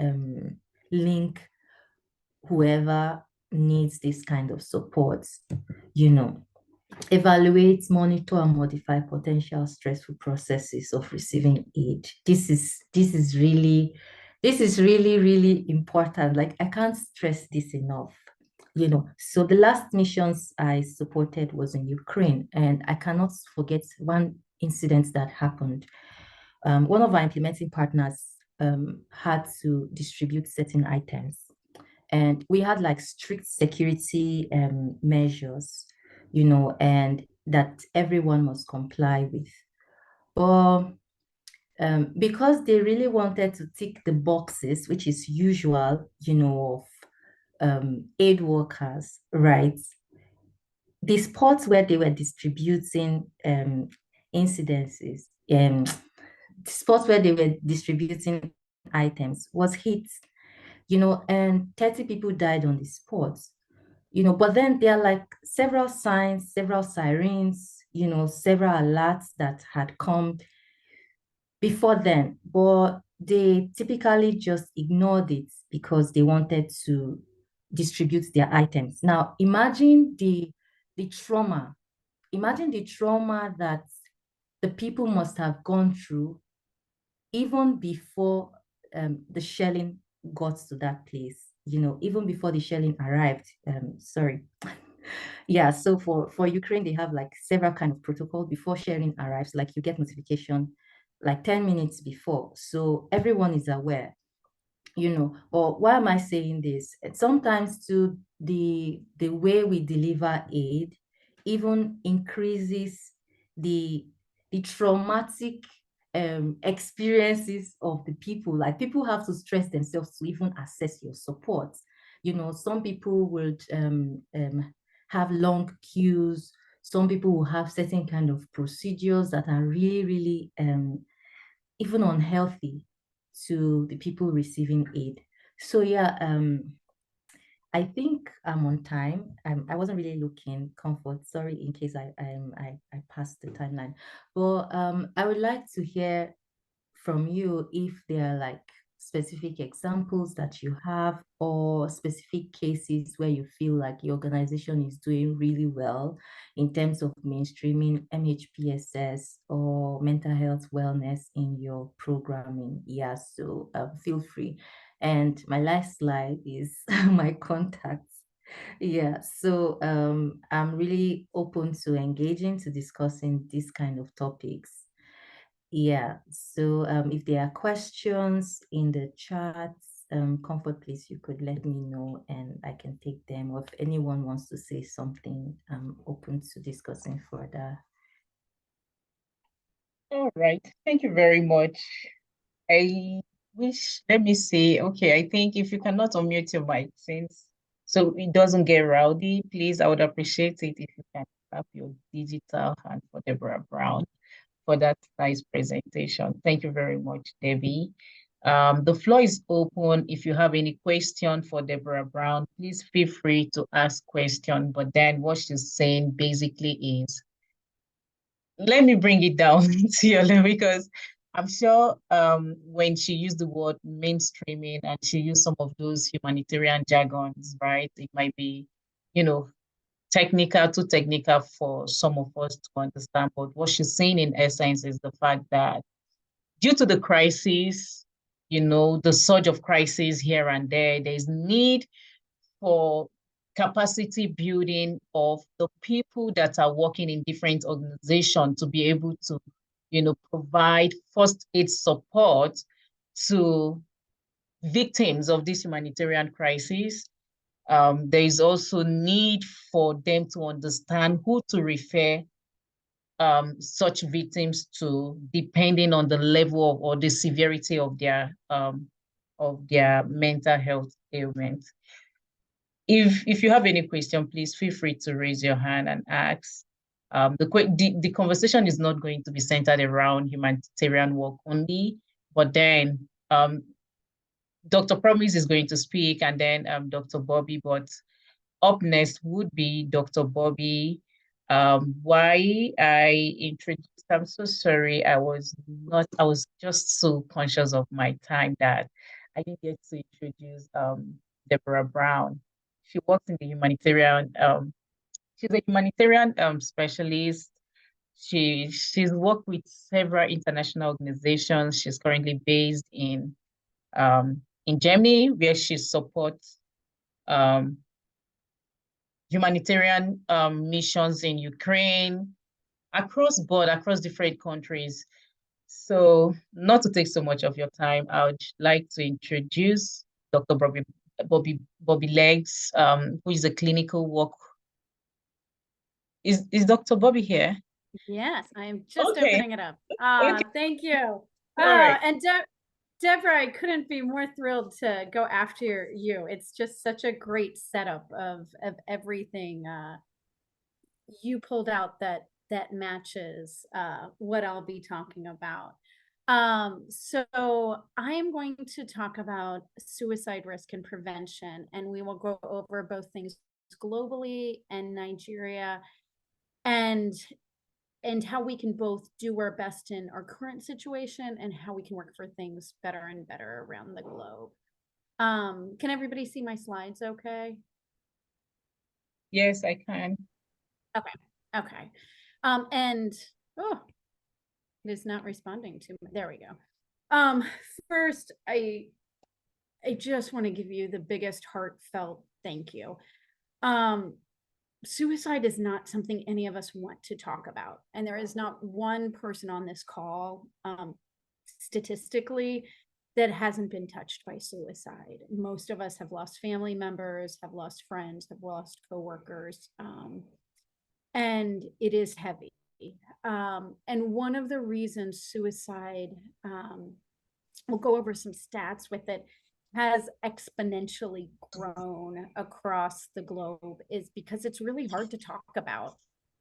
link whoever needs this kind of support, evaluate, monitor, and modify potential stressful processes of receiving aid. This is really really important. Like, I can't stress this enough. So the last missions I supported was in Ukraine, and I cannot forget one incident that happened. One of our implementing partners had to distribute certain items, and we had like strict security measures, and that everyone must comply with. But because they really wanted to tick the boxes, which is usual, of aid workers, right? The spots where they were distributing incidences, spots where they were distributing items was hit, and 30 people died on the spot. But then there are like several signs, several sirens, several alerts that had come before then, but they typically just ignored it because they wanted to distribute their items. Now, imagine the trauma. Imagine the trauma that the people must have gone through even before the shelling got to that place, even before the shelling arrived. Sorry. Yeah, so for Ukraine, they have like several kind of protocol before shelling arrives. Like, you get notification like 10 minutes before, so everyone is aware. Or why am I saying this? Sometimes too, the way we deliver aid even increases the traumatic experiences of the people. Like, people have to stress themselves to even access your support, some people would have long queues. Some people will have certain kind of procedures that are really, really even unhealthy to the people receiving aid. So yeah, I think I'm on time. I wasn't really looking comfort. Sorry in case I passed the timeline. But I would like to hear from you if there are like specific examples that you have or specific cases where you feel like your organization is doing really well in terms of mainstreaming MHPSS or mental health wellness in your programming. Yeah, so feel free. And my last slide is my contacts. Yeah, so I'm really open to engaging, to discussing these kind of topics. Yeah, so if there are questions in the chat, Comfort, please, you could let me know and I can take them. Or if anyone wants to say something, I'm open to discussing further. All right, thank you very much. I wish, let me see. Okay, I think if you cannot unmute your mic since so it doesn't get rowdy, please, I would appreciate it if you can tap your digital hand for Deborah Brown for that nice presentation. Thank you very much, Debbie. The floor is open. If you have any question for Deborah Brown, please feel free to ask question. But then what she's saying basically is, let me bring it down to your level, because I'm sure when she used the word mainstreaming and she used some of those humanitarian jargons, right? It might be, technical, too technical for some of us to understand. But what she's saying in essence is the fact that due to the crisis, the surge of crisis here and there's need for capacity building of the people that are working in different organizations to be able to, provide first aid support to victims of this humanitarian crisis. There is also need for them to understand who to refer such victims to, depending on the level of, or the severity of their mental health ailment. If you have any question, please feel free to raise your hand and ask. The conversation is not going to be centered around humanitarian work only, but then Dr. Promise is going to speak, and then Dr. Bobby, but up next would be Dr. Bobby. Why I introduced, I'm so sorry, I was just so conscious of my time that I didn't get to introduce Deborah Brown. She works in the humanitarian, she's a humanitarian specialist. She's worked with several international organizations. She's currently based in Germany, where she supports humanitarian missions in Ukraine, across different countries. So not to take so much of your time, I would like to introduce Dr. Bobby Legs, who is a clinical work. Is Dr. Bobby here? Yes, I am just Okay. opening it up. Okay. Thank you. All right. And Deborah, I couldn't be more thrilled to go after you. It's just such a great setup of everything you pulled out that matches what I'll be talking about. So I am going to talk about suicide risk and prevention, and we will go over both things globally and Nigeria, and how we can both do our best in our current situation and how we can work for things better and better around the globe. Can everybody see my slides okay? Yes, I can. Okay. And it is not responding to me. There we go. First, I just want to give you the biggest heartfelt thank you. Suicide is not something any of us want to talk about. And there is not one person on this call, statistically, that hasn't been touched by suicide. Most of us have lost family members, have lost friends, have lost coworkers, and it is heavy. And one of the reasons suicide, we'll go over some stats with it, has exponentially grown across the globe is because it's really hard to talk about.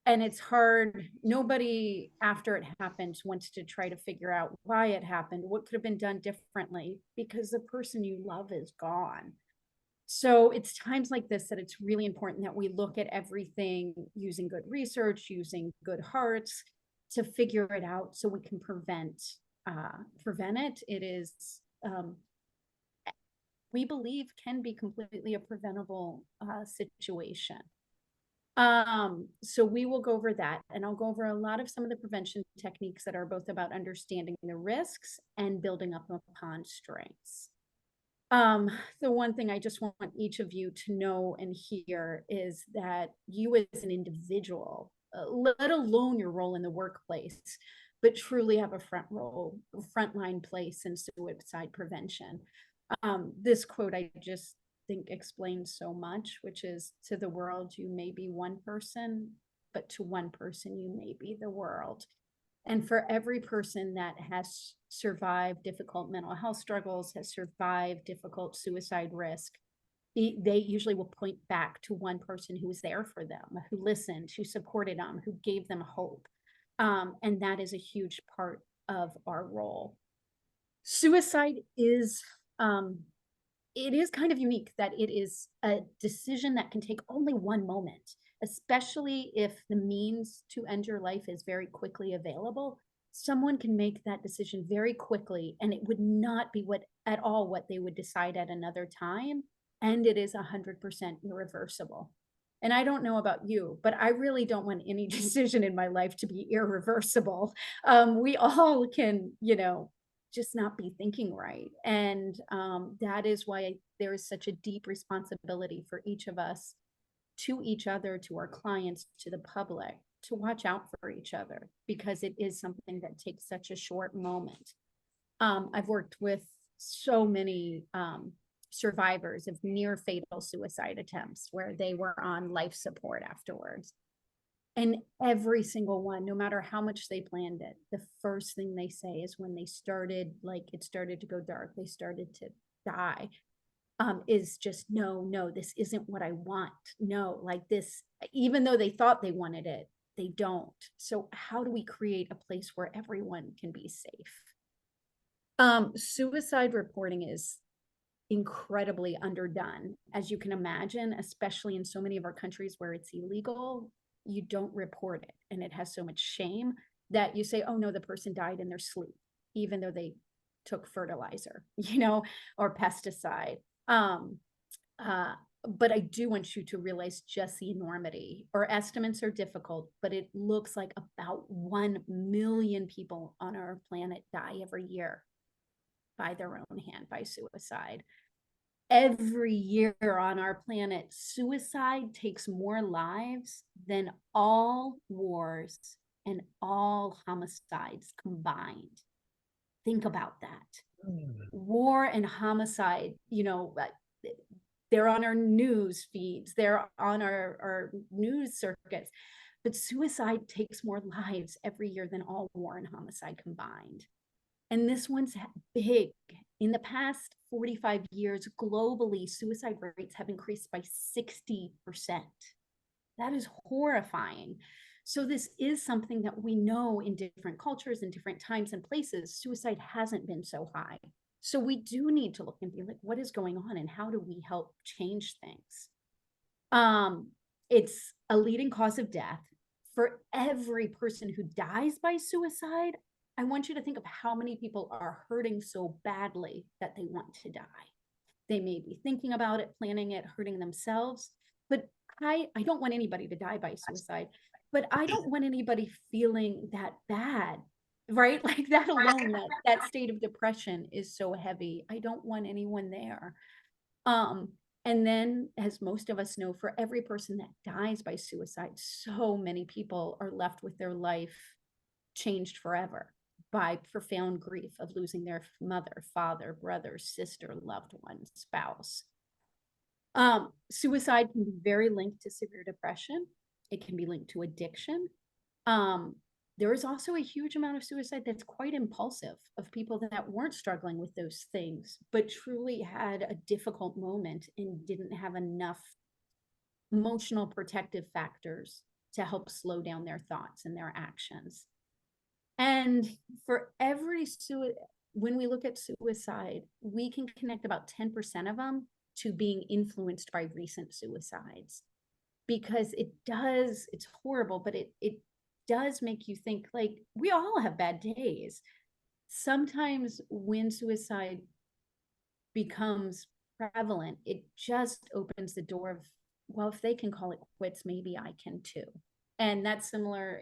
And it's hard, nobody after it happens wants to try to figure out why it happened, what could have been done differently, because the person you love is gone. So it's times like this that it's really important that we look at everything using good research, using good hearts to figure it out so we can prevent it. It is, we believe, can be completely a preventable situation. So we will go over that, and I'll go over a lot of some of the prevention techniques that are both about understanding the risks and building up upon strengths. The one thing I just want each of you to know and hear is that you as an individual, let alone your role in the workplace, but truly have a frontline place in suicide prevention. This quote I just think explains so much, which is, to the world, you may be one person, but to one person, you may be the world. And for every person that has survived difficult mental health struggles, has survived difficult suicide risk, they usually will point back to one person who was there for them, who listened, who supported them, who gave them hope. And that is a huge part of our role. Suicide is, it is kind of unique that it is a decision that can take only one moment, especially if the means to end your life is very quickly available. Someone can make that decision very quickly, and it would not be at all what they would decide at another time. And it is 100% irreversible. And I don't know about you, but I really don't want any decision in my life to be irreversible. We all can, just not be thinking right. And that is why there is such a deep responsibility for each of us, to each other, to our clients, to the public, to watch out for each other, because it is something that takes such a short moment. I've worked with so many survivors of near fatal suicide attempts where they were on life support afterwards. And every single one, no matter how much they planned it, the first thing they say is when they started, it started to go dark, they started to die, is just, no, this isn't what I want. No, like this, even though they thought they wanted it, they don't. So how do we create a place where everyone can be safe? Suicide reporting is incredibly underdone, as you can imagine, especially in so many of our countries where it's illegal. You don't report it, and it has so much shame that you say, oh no, the person died in their sleep, even though they took fertilizer, or pesticide. But I do want you to realize just the enormity. Our estimates are difficult, but it looks like about 1 million people on our planet die every year by their own hand, by suicide. Every year on our planet, suicide takes more lives than all wars and all homicides combined. Think about that. War and homicide, they're on our news feeds, they're on our news circuits, but suicide takes more lives every year than all war and homicide combined. And this one's big. In the past 45 years, globally, suicide rates have increased by 60%. That is horrifying. So this is something that we know in different cultures and different times and places, suicide hasn't been so high. So we do need to look and be like, what is going on and how do we help change things? It's a leading cause of death. For every person who dies by suicide, I want you to think of how many people are hurting so badly that they want to die. They may be thinking about it, planning it, hurting themselves. But I don't want anybody to die by suicide, but I don't want anybody feeling that bad, right? Like that alone, that state of depression is so heavy. I don't want anyone there. And then, as most of us know, for every person that dies by suicide, so many people are left with their life changed forever by profound grief of losing their mother, father, brother, sister, loved one, spouse. Suicide can be very linked to severe depression. It can be linked to addiction. There is also a huge amount of suicide that's quite impulsive, of people that weren't struggling with those things, but truly had a difficult moment and didn't have enough emotional protective factors to help slow down their thoughts and their actions. And for every when we look at suicide, we can connect about 10% of them to being influenced by recent suicides, because it's horrible, but it does make you think, like, we all have bad days. Sometimes when suicide becomes prevalent, it just opens the door of, well, if they can call it quits, maybe I can too. And that's similar.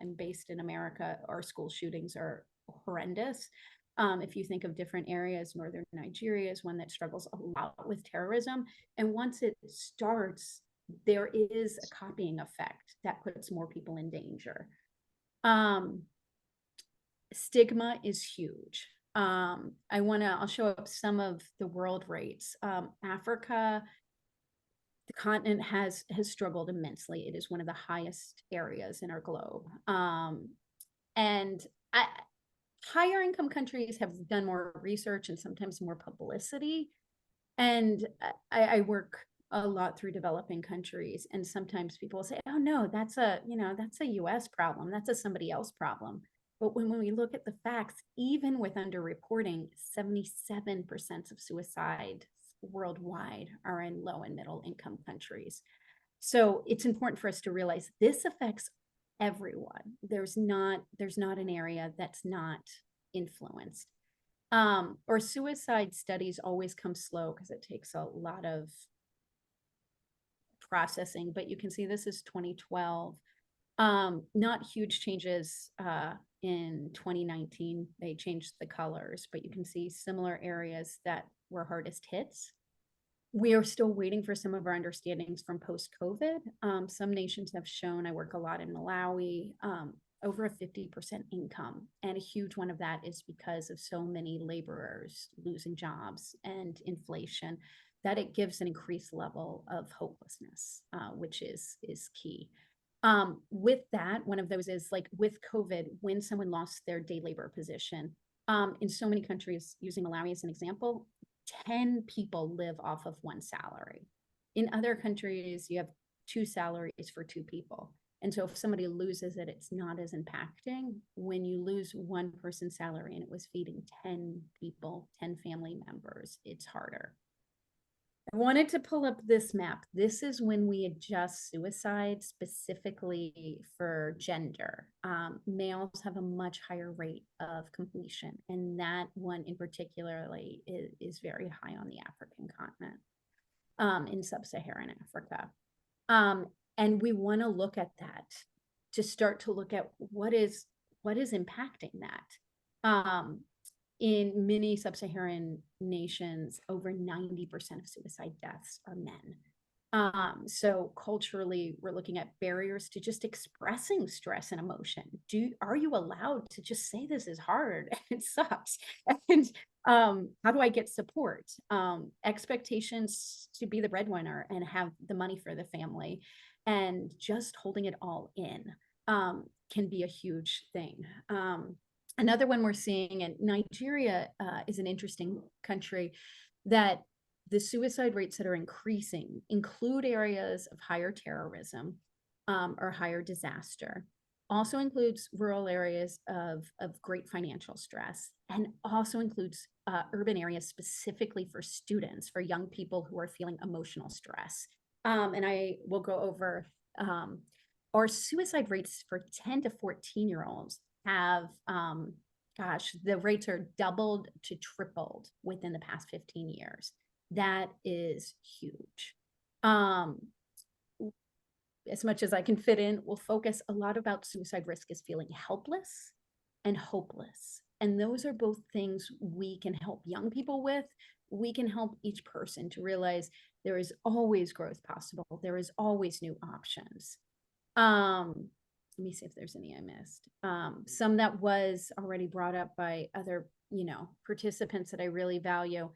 I'm based in America. Our school shootings are horrendous. If you think of different areas, northern Nigeria is one that struggles a lot with terrorism. And once it starts, there is a copying effect that puts more people in danger. Stigma is huge. I'll show up some of the world rates. Africa, the continent has struggled immensely. It is one of the highest areas in our globe. Higher income countries have done more research and sometimes more publicity. And I work a lot through developing countries, and sometimes people say, oh no, that's a US problem, that's a somebody else problem. But when we look at the facts, even with underreporting, 77% of suicide worldwide are in low and middle income countries. So it's important for us to realize this affects everyone. There's not an area that's not influenced. Or suicide studies always come slow because it takes a lot of processing, but you can see this is 2012. Not huge changes in 2019. They changed the colors, but you can see similar areas that were hardest hits. We are still waiting for some of our understandings from post-COVID. Some nations have shown, I work a lot in Malawi, over a 50% income. And a huge one of that is because of so many laborers losing jobs and inflation, that it gives an increased level of hopelessness, which is key. With that, one of those is like with COVID, when someone lost their day labor position, in so many countries, using Malawi as an example, 10 people live off of one salary. In other countries, you have 2 salaries for 2 people. And so if somebody loses it, it's not as impacting. When you lose one person's salary and it was feeding 10 people, 10 family members, it's harder. I wanted to pull up this map. This is when we adjust suicide specifically for gender. Males have a much higher rate of completion, and that one in particularly is very high on the African continent, in sub-Saharan Africa. And we want to look at that to start to look at what is impacting that. In many sub-Saharan nations, over 90% of suicide deaths are men. So culturally, we're looking at barriers to just expressing stress and emotion. Are you allowed to just say this is hard? It sucks. And how do I get support? Expectations to be the breadwinner and have the money for the family, and just holding it all in can be a huge thing. Another one we're seeing, and Nigeria is an interesting country, that the suicide rates that are increasing include areas of higher terrorism or higher disaster. Also includes rural areas of great financial stress, and also includes urban areas specifically for students, for young people who are feeling emotional stress. And I will go over our suicide rates for 10 to 14-year-olds have, the rates are doubled to tripled within the past 15 years. That is huge. As much as I can fit in, we'll focus a lot about suicide risk as feeling helpless and hopeless. And those are both things we can help young people with. We can help each person to realize there is always growth possible. There is always new options. Let me see if there's any I missed. Some that was already brought up by other, participants that I really value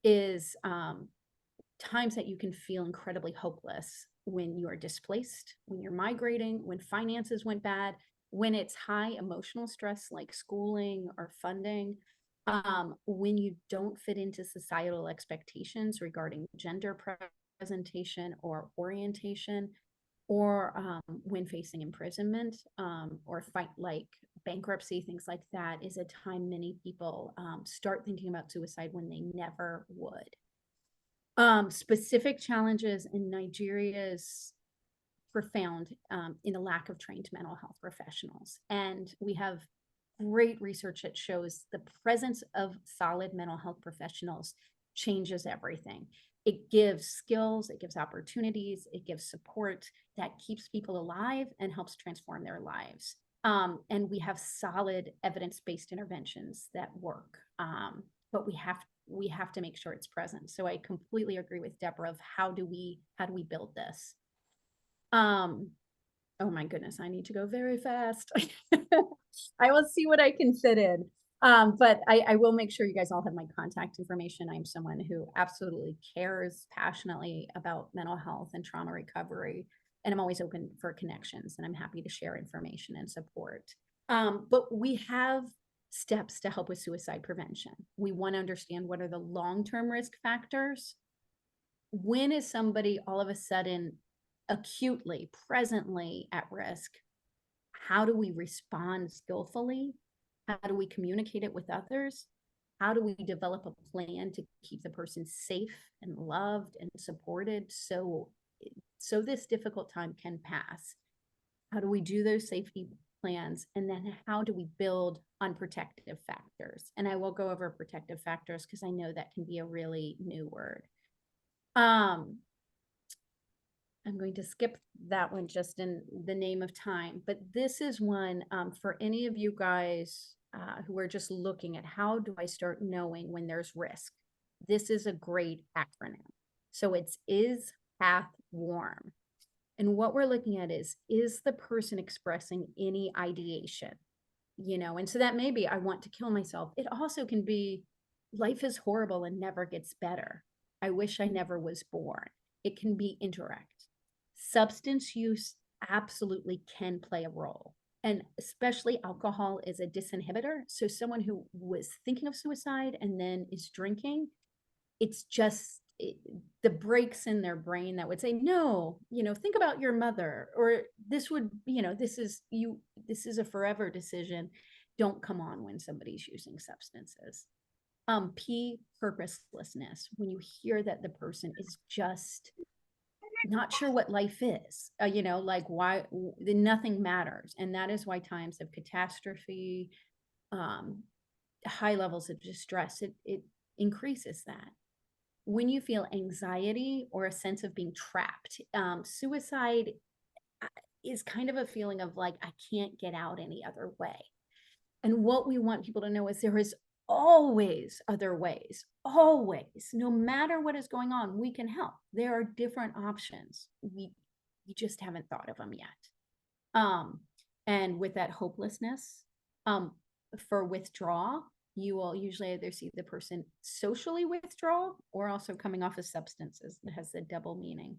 is times that you can feel incredibly hopeless when you are displaced, when you're migrating, when finances went bad, When it's high emotional stress like schooling or funding, when you don't fit into societal expectations regarding gender presentation or orientation, or when facing imprisonment or fight like bankruptcy, things like that, is a time many people start thinking about suicide when they never would. Specific challenges in Nigeria's profound in the lack of trained mental health professionals. And we have great research that shows the presence of solid mental health professionals changes everything. It gives skills, it gives opportunities, it gives support that keeps people alive and helps transform their lives. And we have solid evidence-based interventions that work, but we have to make sure it's present. So I completely agree with Deborah of how do we build this? Oh my goodness, I need to go very fast. I will see what I can fit in. But I will make sure you guys all have my contact information. I'm someone who absolutely cares passionately about mental health and trauma recovery, and I'm always open for connections, and I'm happy to share information and support. But we have steps to help with suicide prevention. We want to understand what are the long-term risk factors. When is somebody all of a sudden acutely, presently at risk? How do we respond skillfully? How do we communicate it with others? How do we develop a plan to keep the person safe and loved and supported so this difficult time can pass? How do we do those safety plans? And then how do we build on protective factors? And I will go over protective factors because I know that can be a really new word. I'm going to skip that one just in the name of time, but this is one for any of you guys who are just looking at how do I start knowing when there's risk. This is a great acronym. So it's Is Path Warm? And what we're looking at is the person expressing any ideation? You know, and so that may be, I want to kill myself. It also can be, life is horrible and never gets better. I wish I never was born. It can be indirect. Substance use absolutely can play a role, and especially alcohol is a disinhibitor. So someone who was thinking of suicide and then is drinking, it's just the breaks in their brain that would say, no, you know, think about your mother, or this would, you know, this is a forever decision. Don't come on when somebody's using substances. P, purposelessness. When you hear that the person is just not sure what life is, you know, like why nothing matters. And that is why times of catastrophe, high levels of distress, it increases that. When you feel anxiety or a sense of being trapped, suicide is kind of a feeling of like, I can't get out any other way. And what we want people to know is there is always other ways, always, no matter what is going on, we can help. There are different options. We just haven't thought of them yet. And with that hopelessness, for withdrawal, you will usually either see the person socially withdraw or also coming off of substances. It has a double meaning.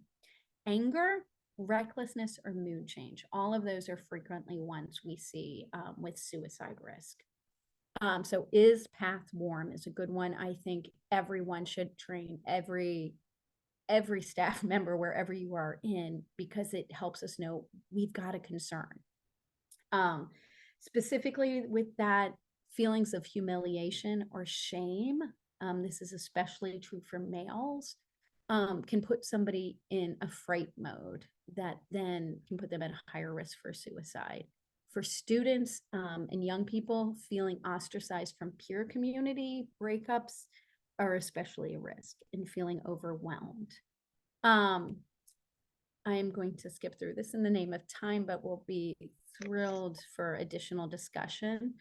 Anger, recklessness, or mood change. All of those are frequently ones we see with suicide risk. So Is Path Warm is a good one. I think everyone should train every staff member wherever you are in, because it helps us know we've got a concern. Specifically with that, feelings of humiliation or shame, this is especially true for males, can put somebody in a fright mode that then can put them at a higher risk for suicide. For students and young people, feeling ostracized from peer community, breakups are especially a risk, and feeling overwhelmed. I am going to skip through this in the name of time, but we'll be thrilled for additional discussion.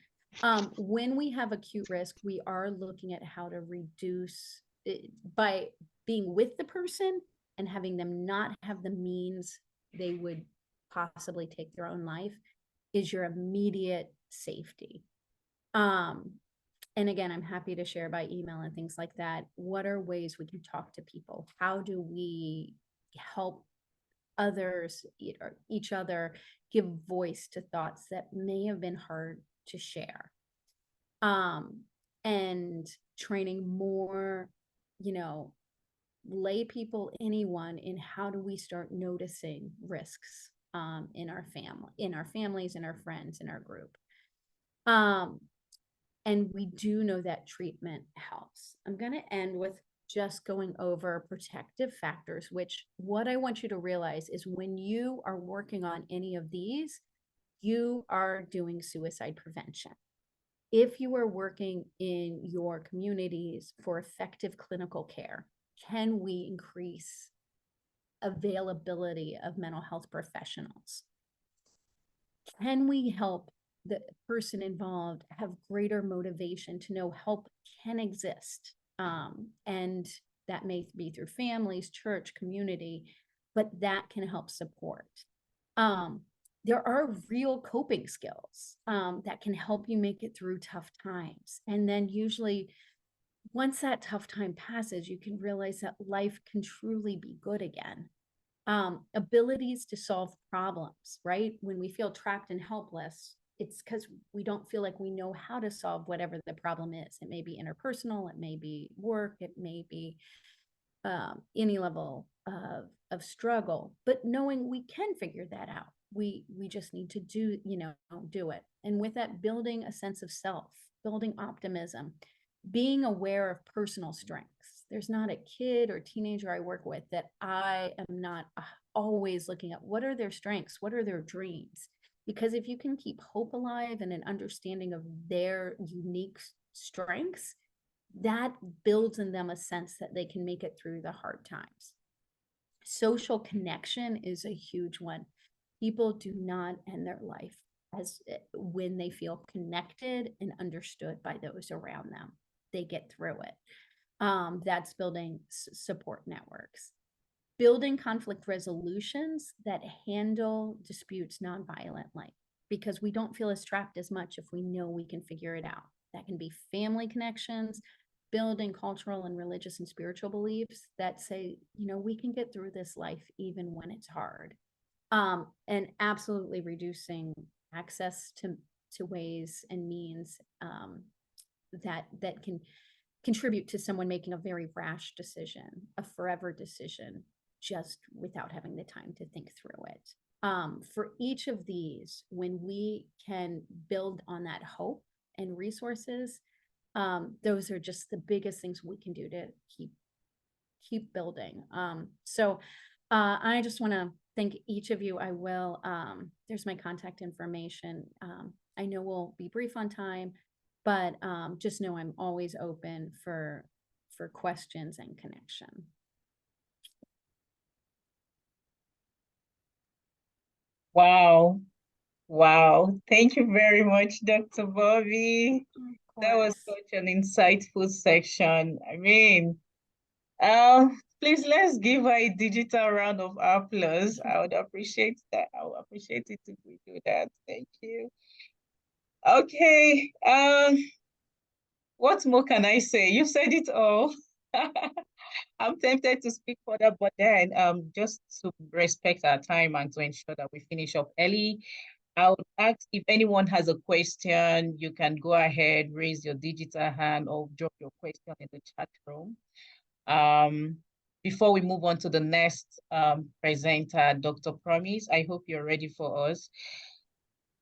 When we have acute risk, we are looking at how to reduce it by being with the person and having them not have the means they would possibly take their own life, is your immediate safety. And again, I'm happy to share by email and things like that. What are ways we can talk to people? How do we help each other give voice to thoughts that may have been hard to share. And training more, lay people, anyone, in how do we start noticing risks in our families, in our friends, in our group. And we do know that treatment helps. I'm going to end with just going over protective factors, which what I want you to realize is when you are working on any of these, you are doing suicide prevention. If you are working in your communities for effective clinical care, can we increase availability of mental health professionals? Can we help the person involved have greater motivation to know help can exist? And that may be through families, church, community, but that can help support. There are real coping skills that can help you make it through tough times. And then usually once that tough time passes, you can realize that life can truly be good again. Abilities to solve problems, right? When we feel trapped and helpless, it's because we don't feel like we know how to solve whatever the problem is. It may be interpersonal, it may be work, it may be any level of struggle, but knowing we can figure that out. We just need to do it. And with that, building a sense of self, building optimism, being aware of personal strengths. There's not a kid or teenager I work with that I am not always looking at what are their strengths, what are their dreams. Because if you can keep hope alive and an understanding of their unique strengths, that builds in them a sense that they can make it through the hard times. Social connection is a huge one. People do not end their life when they feel connected and understood by those around them. They get through it. That's building support networks. Building conflict resolutions that handle disputes nonviolently, because we don't feel as trapped as much if we know we can figure it out. That can be family connections, building cultural and religious and spiritual beliefs that say, we can get through this life even when it's hard. And absolutely reducing access to ways and means that can contribute to someone making a very rash decision, a forever decision, just without having the time to think through it. For each of these, when we can build on that hope and resources, those are just the biggest things we can do to keep building. So I just want to thank each of you. I will, there's my contact information. I know we'll be brief on time, but just know I'm always open for questions and connection. Wow. Wow. Thank you very much, Dr. Bobby. That was such an insightful section. I mean, please let's give her a digital round of applause. I would appreciate that. I would appreciate it if we do that. Thank you. Okay. What more can I say? You said it all. I'm tempted to speak further, but then just to respect our time and to ensure that we finish up early, I would ask if anyone has a question, you can go ahead, raise your digital hand or drop your question in the chat room. Before we move on to the next presenter, Dr. Promise, I hope you're ready for us.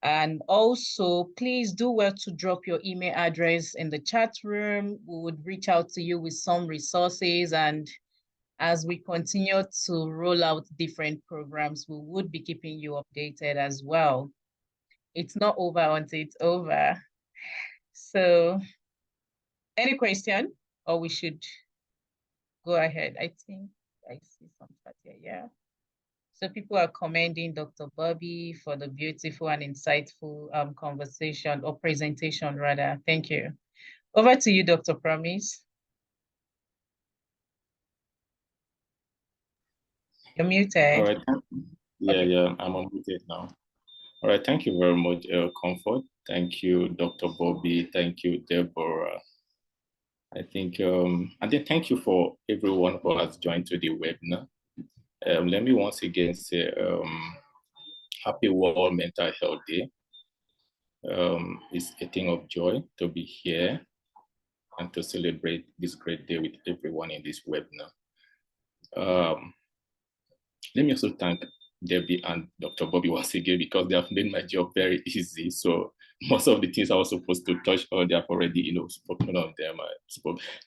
And also, please do well to drop your email address in the chat room. We would reach out to you with some resources. And as we continue to roll out different programs, we would be keeping you updated as well. It's not over until it's over. So any question, or we should go ahead? I think I see some chat here, yeah. So people are commending Dr. Bobby for the beautiful and insightful conversation or presentation rather. Thank you. Over to you, Dr. Promise. You're muted. All right. Yeah, I'm unmuted now. All right, thank you very much, Comfort. Thank you, Dr. Bobby. Thank you, Deborah. I think, and then thank you for everyone who has joined to the webinar. Let me once again say Happy World Mental Health Day. It's a thing of joy to be here and to celebrate this great day with everyone in this webinar. Let me also thank Debbie and Dr. Bobby once again, because they have made my job very easy. So most of the things I was supposed to touch on, they have already, spoken on them.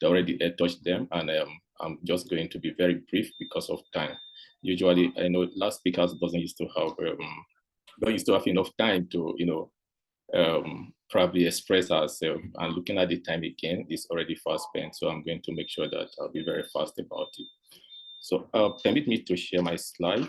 They already touched them, and I'm just going to be very brief because of time. Usually, I know last speakers don't used to have enough time to, probably express ourselves. And looking at the time again, it's already fast spent. So I'm going to make sure that I'll be very fast about it. So permit me to share my slide.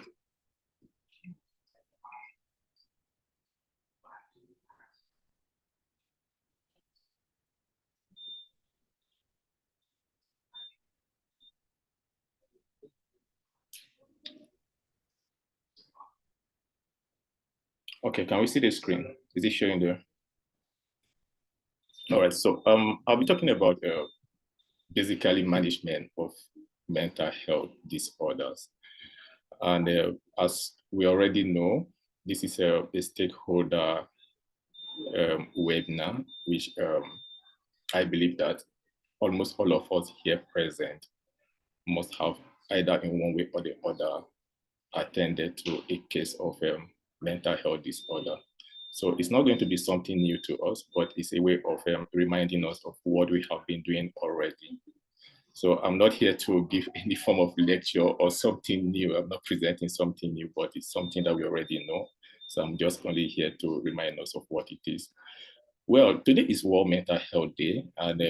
Okay, can we see the screen? Is it showing there? All right, so I'll be talking about basically management of mental health disorders. And as we already know, this is a stakeholder webinar, which I believe that almost all of us here present must have either in one way or the other attended to a case of mental health disorder. So it's not going to be something new to us, but it's a way of reminding us of what we have been doing already. So I'm not here to give any form of lecture or something new. I'm not presenting something new, but it's something that we already know. So I'm just only here to remind us of what it is. Well, today is World Mental Health Day, and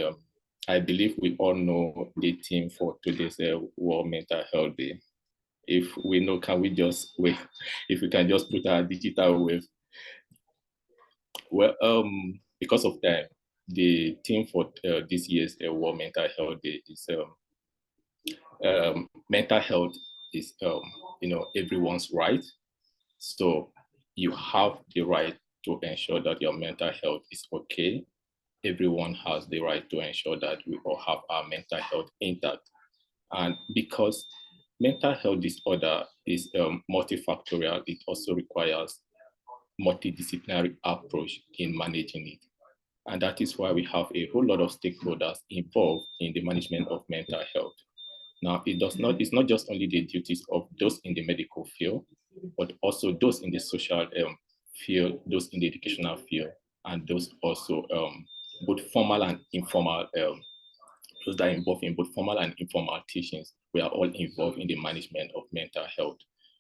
I believe we all know the theme for today's World Mental Health Day. If we know, can we just wait? If we can just put our digital wave. Well, because of time, the theme for this year's World Mental Health Day is mental health is everyone's right. So you have the right to ensure that your mental health is okay. Everyone has the right to ensure that we all have our mental health intact. And because mental health disorder is multifactorial, it also requires multidisciplinary approach in managing it. And that is why we have a whole lot of stakeholders involved in the management of mental health. Now, it's not just only the duties of those in the medical field, but also those in the social field, those in the educational field, and those also both formal and informal, those that are involved in both formal and informal teachings. We are all involved in the management of mental health.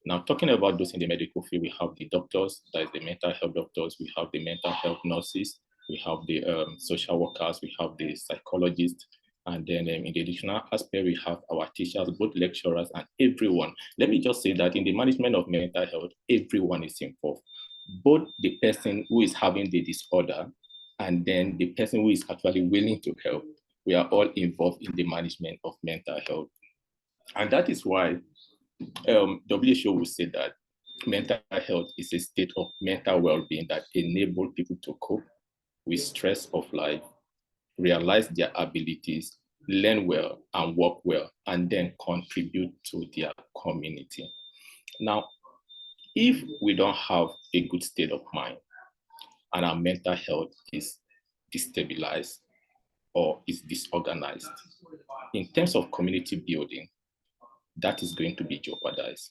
Now, talking about those in the medical field, we have the doctors, that is the mental health doctors, we have the mental health nurses, we have the social workers, we have the psychologists, and then in the educational aspect, we have our teachers, both lecturers and everyone. Let me just say that in the management of mental health, everyone is involved. Both the person who is having the disorder and then the person who is actually willing to help. We are all involved in the management of mental health. And that is why WHO will say that mental health is a state of mental well-being that enables people to cope with stress of life, realize their abilities, learn well and work well, and then contribute to their community. Now, if we don't have a good state of mind and our mental health is destabilized or is disorganized, in terms of community building, that is going to be jeopardized.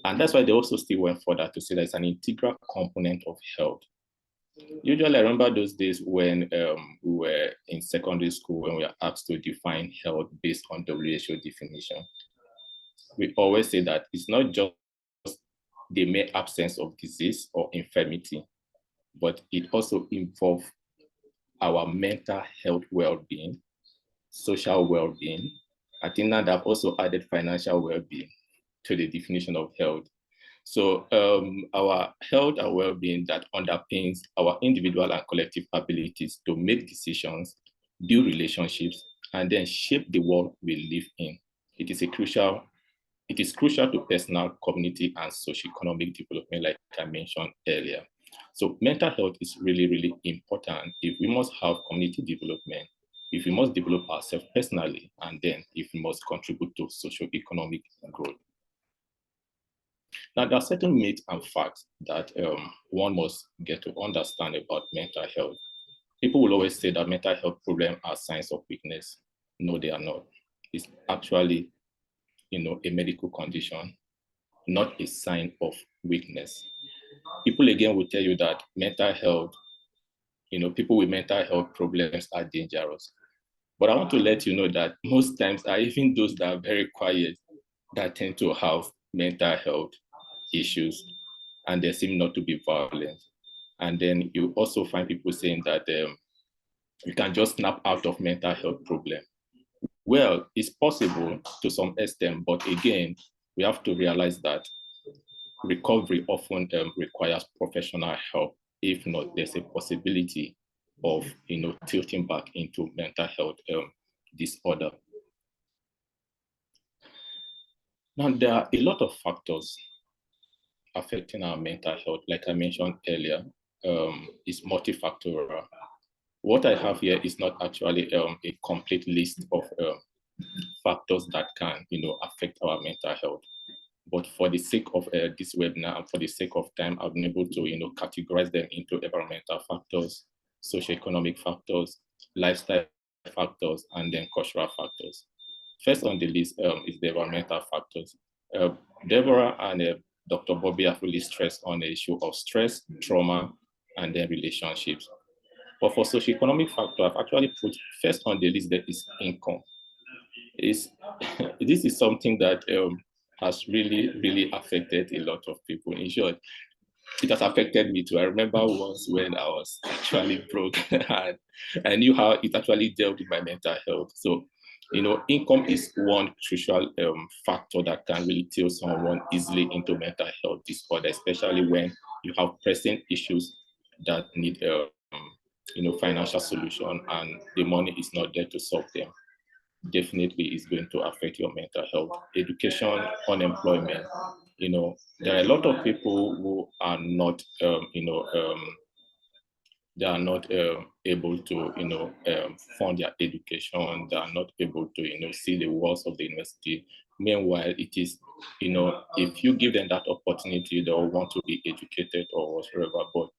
And that's why they also still went further to say that it's an integral component of health. Usually, I remember those days when we were in secondary school, when we were asked to define health based on WHO definition. We always say that it's not just the mere absence of disease or infirmity, but it also involves our mental health well-being, social well-being. I think that I've also added financial well-being to the definition of health. So our health and well-being that underpins our individual and collective abilities to make decisions, build relationships, and then shape the world we live in. It is crucial to personal, community, and socio-economic development, like I mentioned earlier. So mental health is really, really important if we must have community development, if we must develop ourselves personally, and then if we must contribute to socio-economic growth. Now, there are certain myths and facts that one must get to understand about mental health. People will always say that mental health problems are signs of weakness. No, they are not. It's actually, a medical condition, not a sign of weakness. People again will tell you that mental health, people with mental health problems are dangerous. But I want to let you know that most times are even those that are very quiet that tend to have mental health issues, and they seem not to be violent. And then you also find people saying that you can just snap out of mental health problem. Well, it's possible to some extent, but again, we have to realize that recovery often requires professional help. If not, there's a possibility of tilting back into mental health disorder. Now, there are a lot of factors affecting our mental health. Like I mentioned earlier, it's multifactorial. What I have here is not actually a complete list of factors that can, affect our mental health. But for the sake of this webinar and for the sake of time, I've been able to, categorize them into environmental factors, socioeconomic factors, lifestyle factors, and then cultural factors. First on the list is the environmental factors. Deborah and Dr. Bobby have really stressed on the issue of stress, trauma, and then relationships. But for socioeconomic factor, I've actually put first on the list that is income. This is something that has really, really affected a lot of people. In short, it has affected me too. I remember once when I was actually broke and I knew how it actually dealt with my mental health. So, income is one crucial factor that can really tilt someone easily into mental health disorder, especially when you have pressing issues that need financial solution and the money is not there to solve them. Definitely is going to affect your mental health. Education, unemployment. There are a lot of people who are not, they are not able to, fund their education. They are not able to, see the walls of the university. Meanwhile, it is, if you give them that opportunity, they'll want to be educated or whatever. But,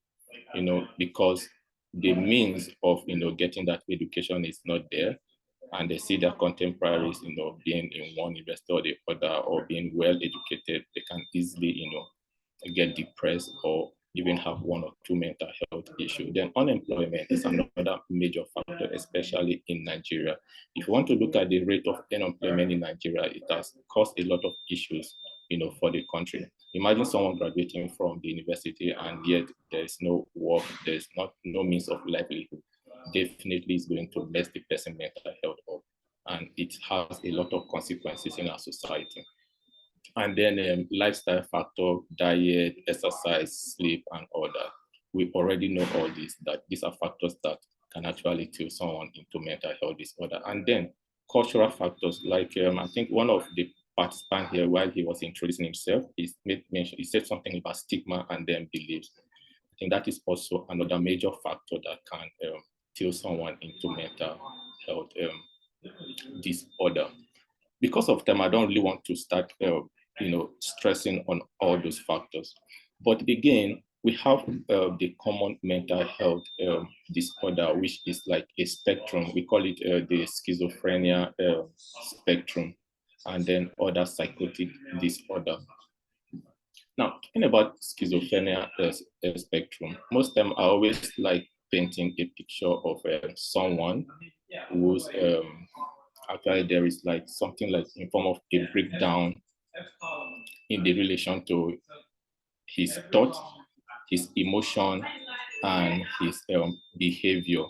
because the means of, getting that education is not there, and they see their contemporaries, being in one university or the other, or being well educated, they can easily, get depressed or even have one or two mental health issues. Then unemployment is another major factor, especially in Nigeria. If you want to look at the rate of unemployment in Nigeria, it has caused a lot of issues, for the country. Imagine someone graduating from the university and yet there's no work, there's no means of livelihood. Definitely is going to mess the person's mental health up, and it has a lot of consequences in our society. And then lifestyle factor, diet, exercise, sleep, and all that. We already know all this, that these are factors that can actually tilt someone into mental health disorder. And then cultural factors, like I think one of the participants here, while he was introducing himself, he said something about stigma and then beliefs. I think that is also another major factor that can tilt someone into mental health disorder. Because of time, I don't really want to start, stressing on all those factors. But again, we have the common mental health disorder, which is like a spectrum. We call it the schizophrenia spectrum, and then other psychotic disorder. Now, talking about schizophrenia spectrum, most time I always like painting a picture of someone who's actually there is like something like in form of a breakdown in the relation to his thought, his emotion, and his behavior.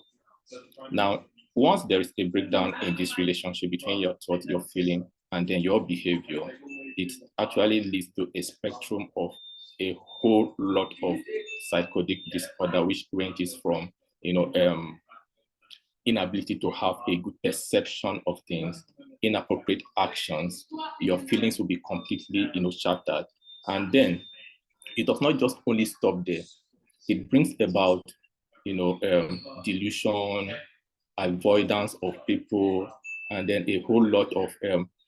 Now, once there is a breakdown in this relationship between your thought, your feeling, and then your behavior, it actually leads to a spectrum of a whole lot of psychotic disorder, which ranges from, inability to have a good perception of things, inappropriate actions, your feelings will be completely, shattered. And then it does not just only stop there. It brings about, delusion, avoidance of people, and then a whole lot of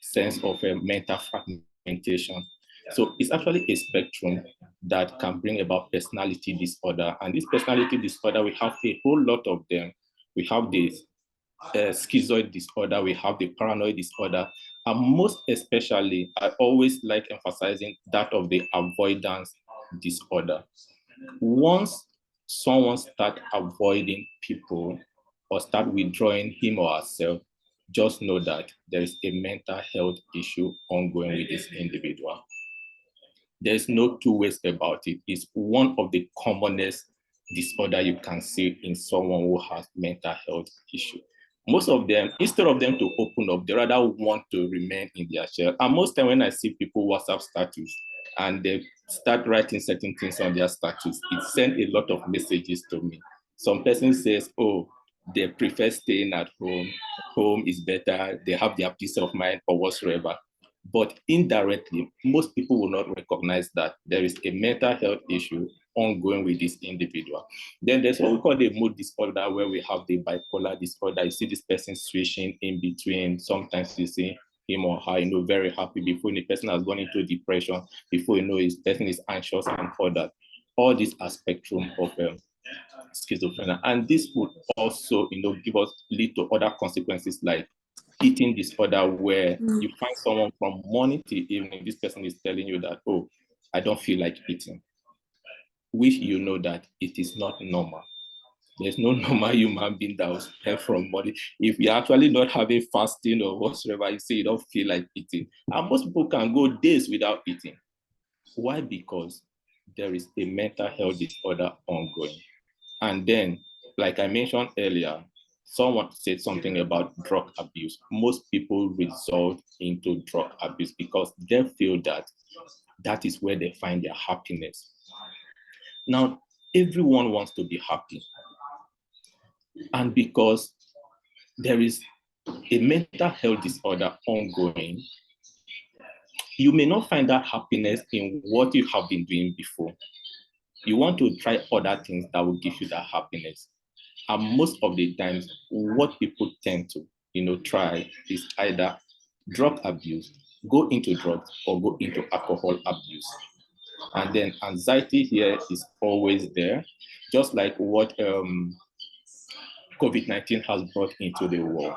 sense of mental fragmentation. So it's actually a spectrum that can bring about personality disorder. And this personality disorder, we have a whole lot of them. We have this schizoid disorder, we have the paranoid disorder, and most especially, I always like emphasizing that of the avoidance disorder. Once someone start avoiding people or start withdrawing him or herself, just know that there is a mental health issue ongoing with this individual. There's no two ways about it. It's one of the commonest disorder you can see in someone who has mental health issue. Most of them, instead of them to open up, they rather want to remain in their shell. And most time when I see people WhatsApp status and they start writing certain things on their status, it sends a lot of messages to me. Some person says, oh, they prefer staying at home. Home is better. They have their peace of mind or whatsoever. But indirectly, most people will not recognize that there is a mental health issue ongoing with this individual. Then there's what we call the mood disorder, where we have the bipolar disorder. You see this person switching in between. Sometimes you see him or her, very happy before the person has gone into depression, before his person is anxious and all that. All these are spectrum of schizophrenia. And this would also, lead to other consequences like eating disorder, where you find someone from morning to evening, this person is telling you that, oh, I don't feel like eating, which you know that it is not normal. There's no normal human being that will spend from morning. If you're actually not having fasting or whatsoever, you say you don't feel like eating. And most people can go days without eating. Why? Because there is a mental health disorder ongoing. And then, like I mentioned earlier, someone said something about drug abuse. Most people resort into drug abuse because they feel that that is where they find their happiness. Now, everyone wants to be happy. And because there is a mental health disorder ongoing, you may not find that happiness in what you have been doing before. You want to try other things that will give you that happiness. And most of the times, what people tend to, try is either drug abuse, go into drugs, or go into alcohol abuse. And then anxiety here is always there, just like what COVID-19 has brought into the world.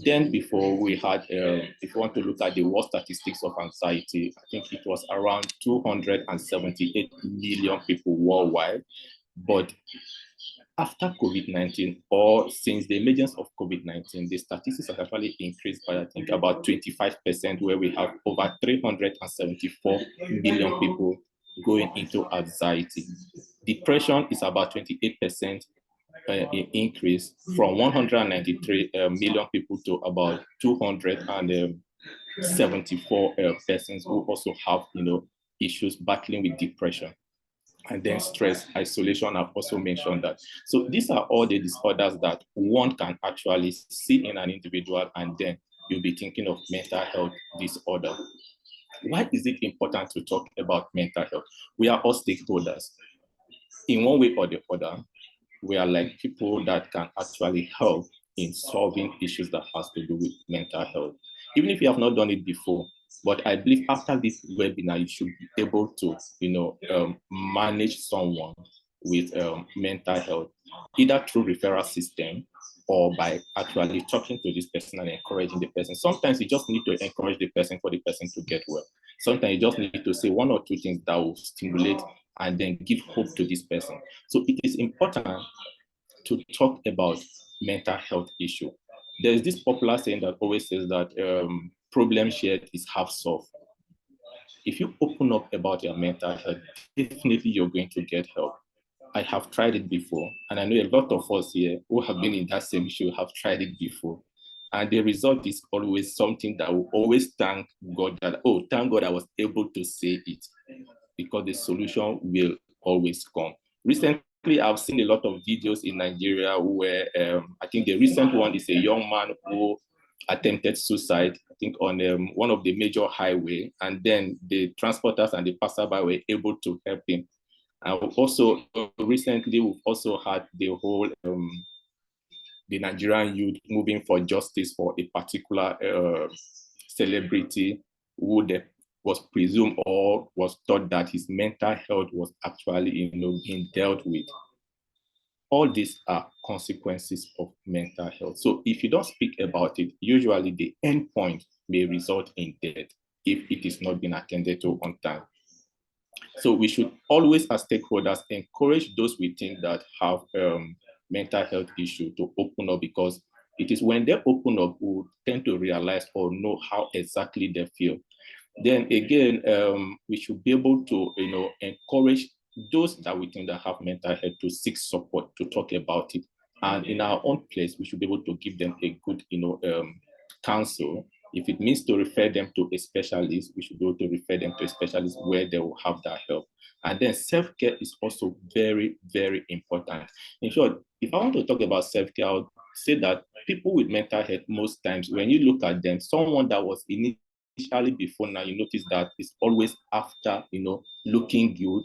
Then before we had, if you want to look at the world statistics of anxiety, I think it was around 278 million people worldwide. But after COVID-19, or since the emergence of COVID-19, the statistics have actually increased by, I think, about 25%, where we have over 374 million people going into anxiety. Depression is about 28% increase, from 193 million people to about 274 persons who also have, issues battling with depression. And then stress, isolation, I've also mentioned that. So these are all the disorders that one can actually see in an individual, and then you'll be thinking of mental health disorder. Why is it important to talk about mental health? We are all stakeholders. In one way or the other, we are like people that can actually help in solving issues that has to do with mental health. Even if you have not done it before, but I believe after this webinar, you should be able to, manage someone with mental health, either through referral system or by actually talking to this person and encouraging the person. Sometimes you just need to encourage the person for the person to get well. Sometimes you just need to say one or two things that will stimulate and then give hope to this person. So it is important to talk about mental health issue. There's this popular saying that always says that problem shared is half solved. If you open up about your mental health, definitely you're going to get help. I have tried it before, and I know a lot of us here who have been in that same issue have tried it before. And the result is always something that will always thank God that, oh, thank God I was able to say it, because the solution will always come. Recently, I've seen a lot of videos in Nigeria where I think the recent one is a young man who attempted suicide, I think on one of the major highway, and then the transporters and the passerby were able to help him. And also recently, we've also had the whole the Nigerian youth moving for justice for a particular celebrity who the was presumed or was thought that his mental health was actually, being dealt with. All these are consequences of mental health. So if you don't speak about it, usually the end point may result in death if it is not being attended to on time. So we should always, as stakeholders, encourage those we think that have mental health issue to open up, because it is when they open up we tend to realize or know how exactly they feel. Then again, we should be able to, encourage those that we think that have mental health to seek support, to talk about it. And in our own place, we should be able to give them a good, counsel. If it means to refer them to a specialist, we should be able to refer them to a specialist where they will have that help. And then self-care is also very, very important. In short, if I want to talk about self-care, I would say that people with mental health, most times, when you look at them, someone that was initially before now, you notice that it's always after, looking good,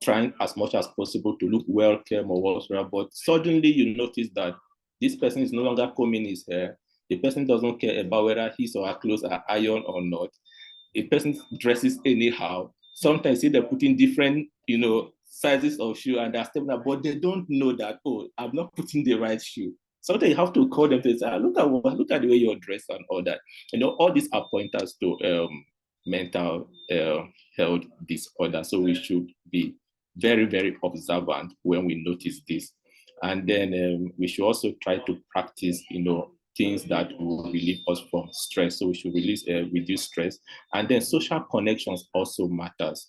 trying as much as possible to look well, care more, whatever. But suddenly you notice that this person is no longer combing his hair. The person doesn't care about whether his or her clothes are ironed or not. A person dresses anyhow. Sometimes see they're putting different, sizes of shoe and they're stepping up, but they don't know that, oh, I'm not putting the right shoe. Sometimes you have to call them to say, look at the way you're dressed and all that. All these are pointers to mental health disorder. So we should be very, very observant when we notice this. And then we should also try to practice, things that will relieve us from stress. So we should reduce stress. And then social connections also matters.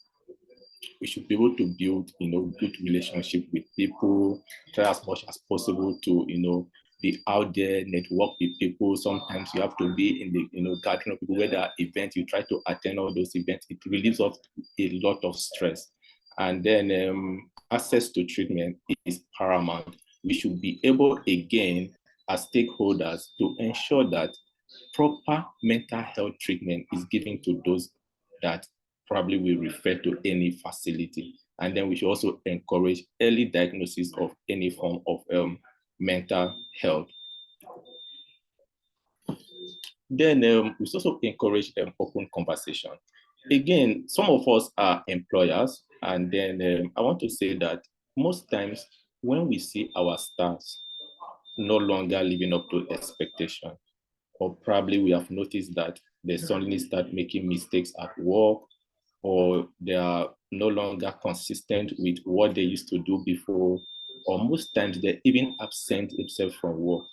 We should be able to build, good relationship with people, try as much as possible to, be out there, network with people. Sometimes you have to be in the, gathering of people where there are events, you try to attend all those events. It relieves us a lot of stress. And then access to treatment is paramount. We should be able, again, as stakeholders, to ensure that proper mental health treatment is given to those that probably will refer to any facility. And then we should also encourage early diagnosis of any form of mental health. Then we should also encourage open conversation. Again, some of us are employers, and then I want to say that most times when we see our staffs no longer living up to expectation, or probably we have noticed that they suddenly start making mistakes at work, or they are no longer consistent with what they used to do before, or most times they even absent themselves from work.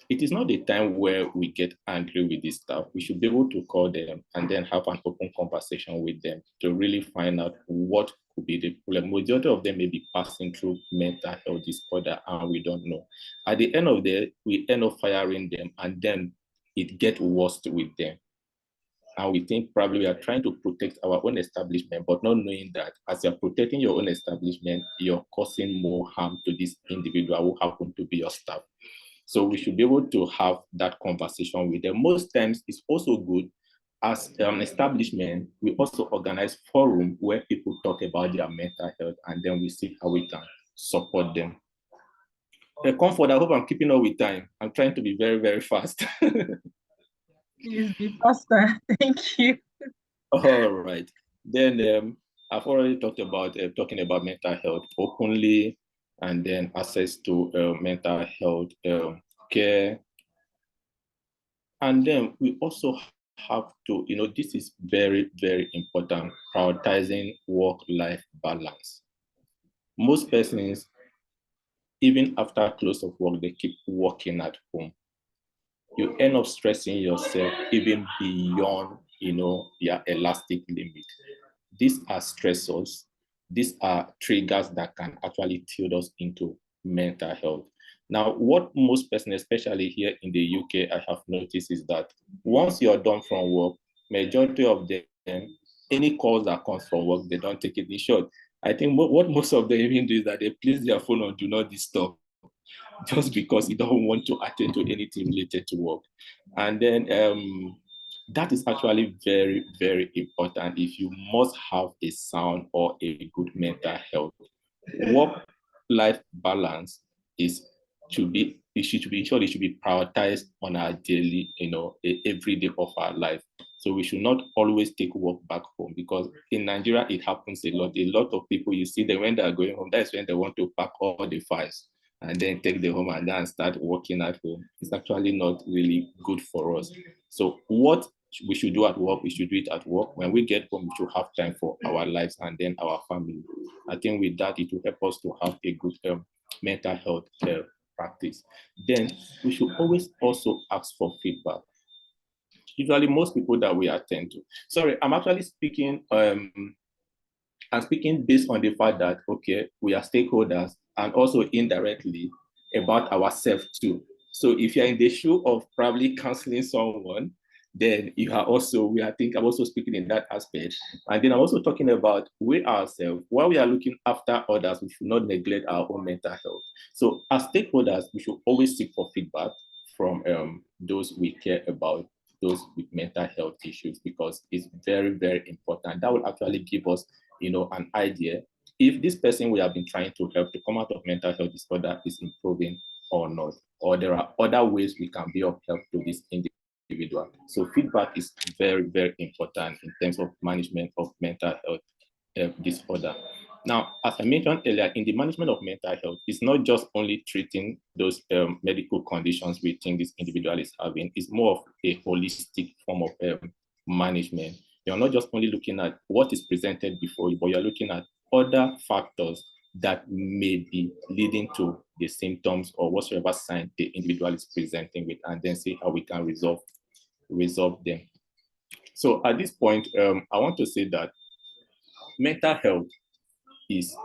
It is not the time where we get angry with this staff. We should be able to call them and then have an open conversation with them to really find out what could be the problem. Majority of them may be passing through mental health disorder and we don't know. At the end of the day, we end up firing them and then it gets worse with them. And we think probably we are trying to protect our own establishment, but not knowing that as you're protecting your own establishment, you're causing more harm to this individual who happen to be your staff. So we should be able to have that conversation with them. Most times it's also good as an establishment, we also organize forum where people talk about their mental health and then we see how we can support them. Comfort, I hope I'm keeping up with time. I'm trying to be very, very fast. Please be faster. Thank you. All right. Then I've already talked about talking about mental health openly, and then access to mental health care. And then we also have to, this is very, very important, prioritizing work-life balance. Most persons, even after close of work, they keep working at home. You end up stressing yourself even beyond, your elastic limit. These are stressors. These are triggers that can actually tilt us into mental health. Now, what most persons, especially here in the UK, I have noticed is that once you're done from work, majority of them, any calls that comes from work, they don't take it. In short, I think what most of them even do is that they place their phone on do not disturb, just because you don't want to attend to anything related to work. And then that is actually very, very important if you must have a sound or a good mental health. Work-life balance should be prioritized on our daily, every day of our life. So we should not always take work back home, because in Nigeria, it happens a lot. A lot of people, you see them when they are going home, that's when they want to pack all the files and then take them home and then start working at home. It's actually not really good for us. So what we should do at work, we should do it at work. When we get home, we should have time for our lives and then our family. I think with that, it will help us to have a good mental health practice. Then we should always also ask for feedback. Usually most people that we attend to. Sorry, I'm actually speaking, I'm speaking based on the fact that, okay, we are stakeholders and also indirectly about ourselves too. So if you're in the shoe of probably counseling someone, then you are also, I think I'm also speaking in that aspect. And then I'm also talking about we ourselves, while we are looking after others, we should not neglect our own mental health. So as stakeholders, we should always seek for feedback from those we care about, those with mental health issues, because it's very, very important. That will actually give us, an idea if this person we have been trying to help to come out of mental health disorder is improving or not, or there are other ways we can be of help to this individual. So feedback is very, very important in terms of management of mental health disorder. Now, as I mentioned earlier, in the management of mental health, it's not just only treating those medical conditions we think this individual is having. It's more of a holistic form of management. You're not just only looking at what is presented before you, but you're looking at other factors that may be leading to the symptoms or whatsoever sign the individual is presenting with, and then see how we can resolve them. So at this point, I want to say that mental health is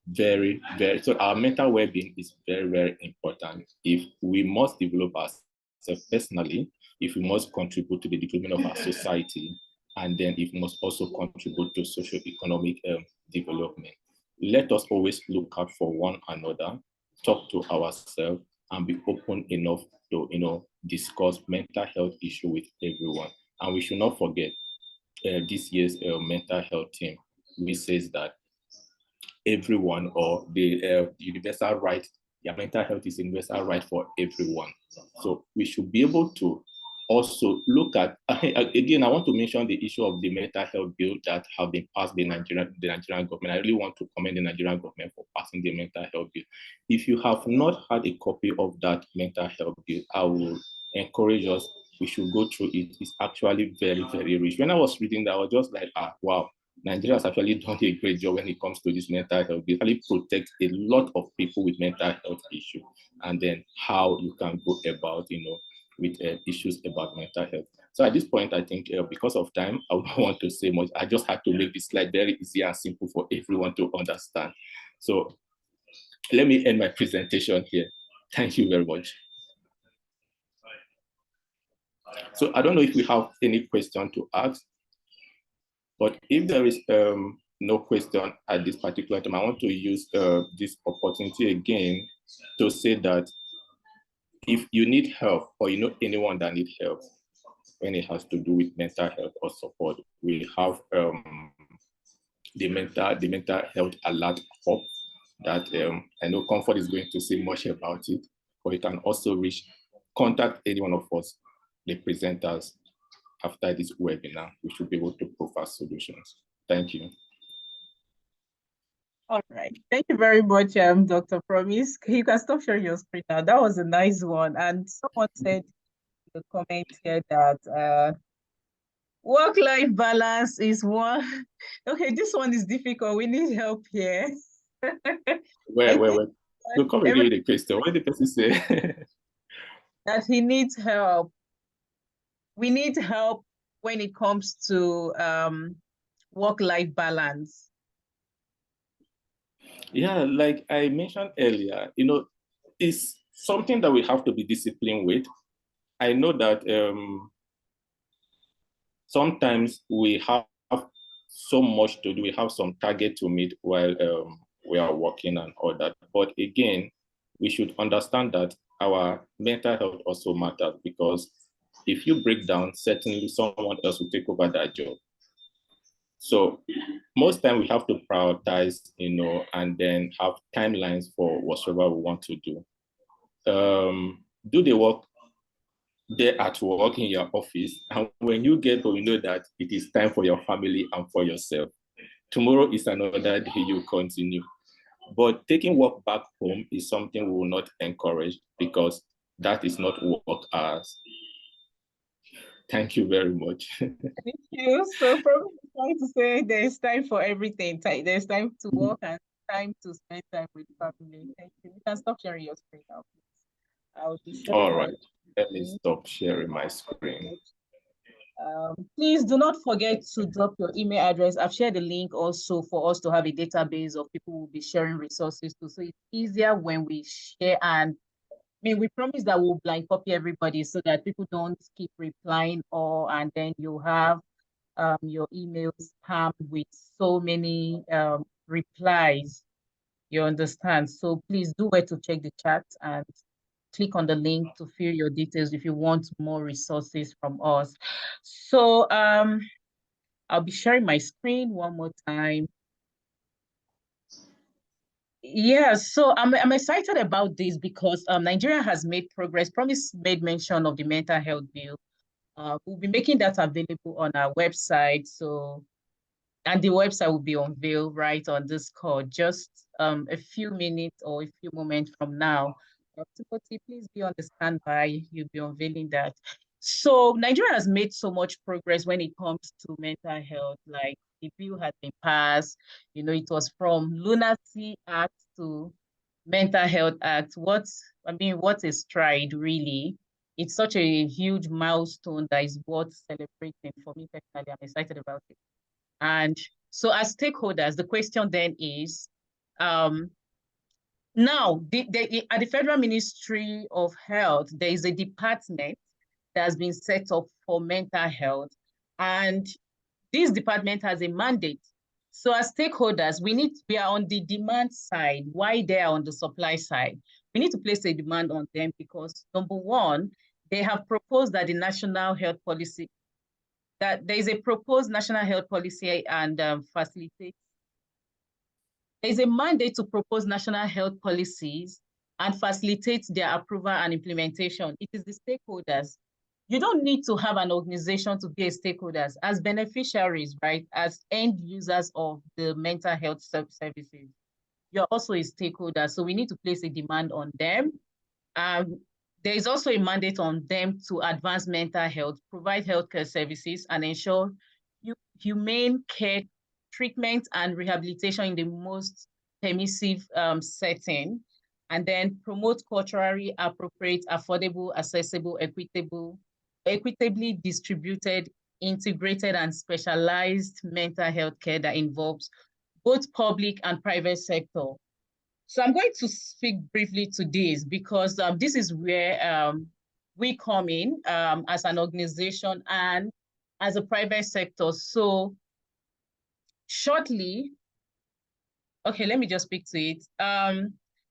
very, very, so our mental well-being is very, very important. If we must develop ourselves personally, if we must contribute to the development of our society, and then if we must also contribute to socio-economic development. Let us always look out for one another, talk to ourselves, and be open enough to discuss mental health issue with everyone. And we should not forget this year's mental health team, which says that everyone, or the universal right, mental health is a universal right for everyone. So we should be able to also look at, again, I want to mention the issue of the mental health bill that have been passed by the Nigerian government. I really want to commend the Nigerian government for passing the mental health bill. If you have not had a copy of that mental health bill, I will encourage us, we should go through it. It's actually very, very rich. When I was reading that, I was just like, wow, Nigeria has actually done a great job when it comes to this mental health. It really protects a lot of people with mental health issues, and then how you can go about, with issues about mental health. So at this point, I think because of time, I don't want to say much. I just had to make this slide very easy and simple for everyone to understand. So let me end my presentation here. Thank you very much. So I don't know if we have any question to ask, but if there is no question at this particular time, I want to use this opportunity again to say that if you need help, or you know anyone that needs help when it has to do with mental health or support, we have the mental health alert hub that I know Comfort is going to say much about it, but you can also contact any one of us, the presenters, after this webinar. We should be able to provide solutions. Thank you. All right. Thank you very much, Dr. Promise. You can stop sharing your screen now. That was a nice one. And someone said in the comment here that work-life balance is one. Okay, this one is difficult. We need help here. Wait. So come again with the question. What did the person say? That he needs help. We need help when it comes to work-life balance. Yeah, like I mentioned earlier, it's something that we have to be disciplined with. I know that sometimes we have so much to do. We have some target to meet while we are working and all that. But again, we should understand that our mental health also matters, because if you break down, certainly someone else will take over that job. So most time we have to prioritize, and then have timelines for whatever we want to do. Do the work there at work in your office, and when you get home, you know that it is time for your family and for yourself. Tomorrow is another day you continue. But taking work back home is something we will not encourage because that is not work hours. Thank you very much. Thank you. So probably trying to say there's time for everything. There's time to work and time to spend time with family. Thank you. You can stop sharing your screen now, please. I'll be sharing. All right. Let me stop sharing my screen. Please do not forget to drop your email address. I've shared the link also for us to have a database of people who will be sharing resources to. So it's easier when we share, and I mean, we promise that we'll blind copy everybody so that people don't keep replying, and then you have your emails spammed with so many replies. You understand? So please do wait to check the chat and click on the link to fill your details if you want more resources from us. So I'll be sharing my screen one more time. Yeah, so I'm excited about this because Nigeria has made progress. Promise made mention of the mental health bill. We'll be making that available on our website. So, and the website will be unveiled right on this call, just a few minutes or a few moments from now. Timothy, please be on the standby. You'll be unveiling that. So Nigeria has made so much progress when it comes to mental health. Like the bill has been passed. You know, it was from Lunacy Act to Mental Health Act. What a stride, really. It's such a huge milestone that is worth celebrating for me personally. I'm excited about it. And so as stakeholders, the question then is, now, at the Federal Ministry of Health, there is a department that has been set up for mental health. And this department has a mandate. So as stakeholders, we are on the demand side, while they are on the supply side. We need to place a demand on them because, number one, they have proposed that the national health policy, that there is a proposed national health policy and facilitate. There is a mandate to propose national health policies and facilitate their approval and implementation. It is the stakeholders. You don't need to have an organization to be a stakeholders as beneficiaries, right? As end users of the mental health services. You're also a stakeholder, so we need to place a demand on them. There is also a mandate on them to advance mental health, provide healthcare services, and ensure humane care, treatment, and rehabilitation in the most permissive setting, and then promote culturally appropriate, affordable, accessible, equitably distributed, integrated, and specialized mental health care that involves both public and private sector. So I'm going to speak briefly to this because this is where we come in as an organization and as a private sector. So shortly, okay, let me just speak to it.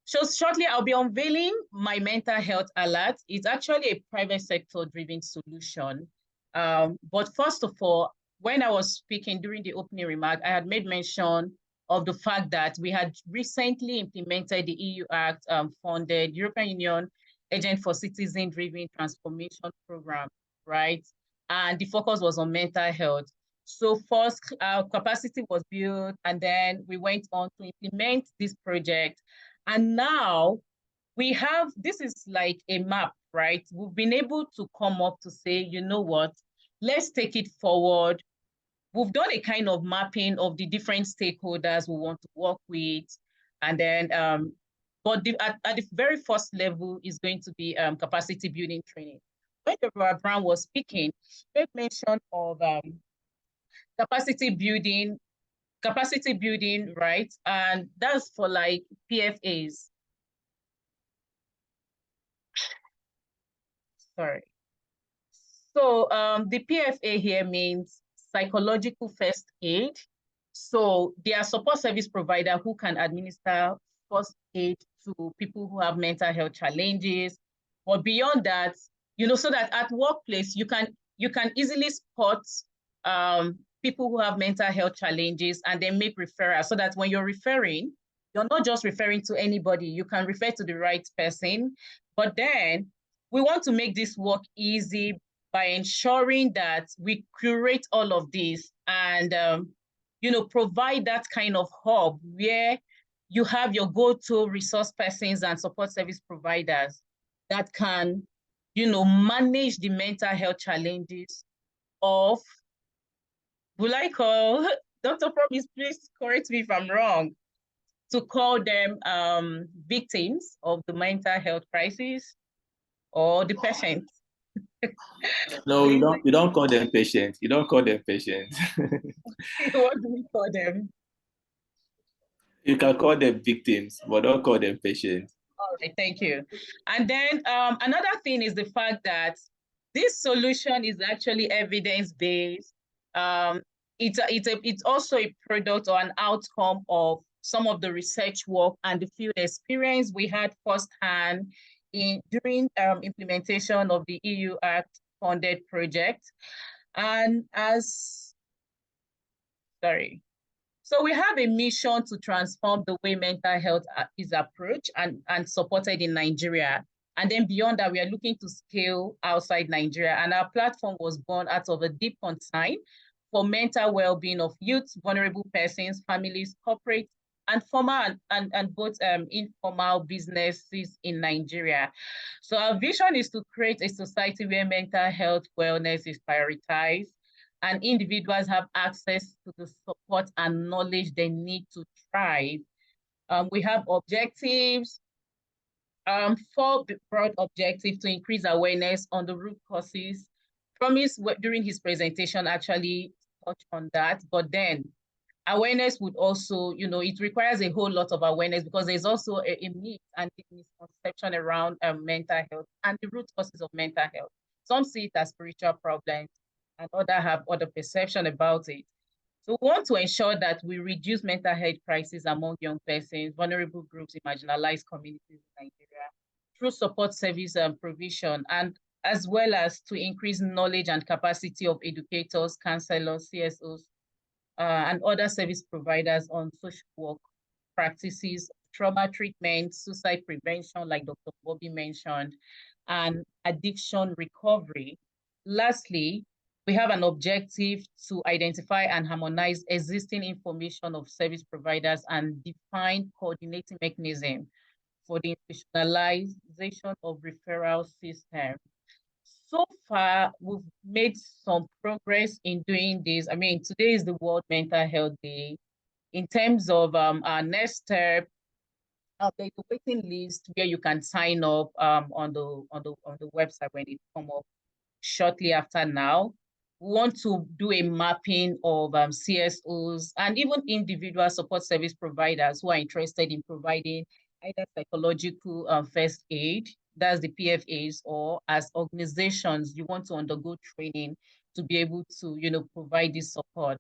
So shortly, I'll be unveiling my mental health alert. It's actually a private sector driven solution. But first of all, when I was speaking during the opening remark, I had made mention of the fact that we had recently implemented the EU Act funded European Union Agent for Citizen-Driven Transformation Program, right? And the focus was on mental health. So first, our capacity was built, and then we went on to implement this project. And now we have, this is like a map, right? We've been able to come up to say, you know what, let's take it forward. We've done a kind of mapping of the different stakeholders we want to work with. And then, but at the very first level is going to be capacity building training. When Deborah Brown was speaking, she made mention of capacity building, right? And that's for like PFAs. Sorry. So the PFA here means psychological first aid. So they are support service provider who can administer first aid to people who have mental health challenges. But beyond that, you know, so that at workplace, you can easily spot people who have mental health challenges and then make referrals so that when you're referring, you're not just referring to anybody, you can refer to the right person. But then we want to make this work easy by ensuring that we curate all of this and provide that kind of hub where you have your go-to resource persons and support service providers that can, manage the mental health challenges of, will I call, Dr. Promise, please correct me if I'm wrong, to call them victims of the mental health crisis or the patients? No, you don't call them patients. You don't call them patients. What do we call them? You can call them victims, but don't call them patients. All right, thank you. And then another thing is the fact that this solution is actually evidence-based. It's also a product or an outcome of some of the research work and the field experience we had firsthand during implementation of the EU Act funded project. And so we have a mission to transform the way mental health is approached and supported in Nigeria. And then beyond that, we are looking to scale outside Nigeria. And our platform was born out of a deep concern for mental well-being of youth, vulnerable persons, families, corporate, and formal and both informal businesses in Nigeria. So our vision is to create a society where mental health wellness is prioritized and individuals have access to the support and knowledge they need to thrive. We have objectives, 4 broad objectives to increase awareness on the root causes. Promise during his presentation actually touched on that, but then awareness would also, it requires a whole lot of awareness because there's also a myth and misconception around mental health and the root causes of mental health. Some see it as spiritual problems and others have other perception about it. So we want to ensure that we reduce mental health crises among young persons, vulnerable groups in marginalized communities in Nigeria through support service provision, and as well as to increase knowledge and capacity of educators, counselors, CSOs, and other service providers on social work practices, trauma treatment, suicide prevention, like Dr. Bobby mentioned, and addiction recovery. Lastly, we have an objective to identify and harmonize existing information of service providers and define coordinating mechanism for the institutionalization of referral system. So far, we've made some progress in doing this. I mean, today is the World Mental Health Day. In terms of our next step, there's a waiting list where you can sign up on the website when it comes up shortly after now. We want to do a mapping of CSOs and even individual support service providers who are interested in providing either psychological first aid, that's the PFAs, or as organizations, you want to undergo training to be able to, provide this support.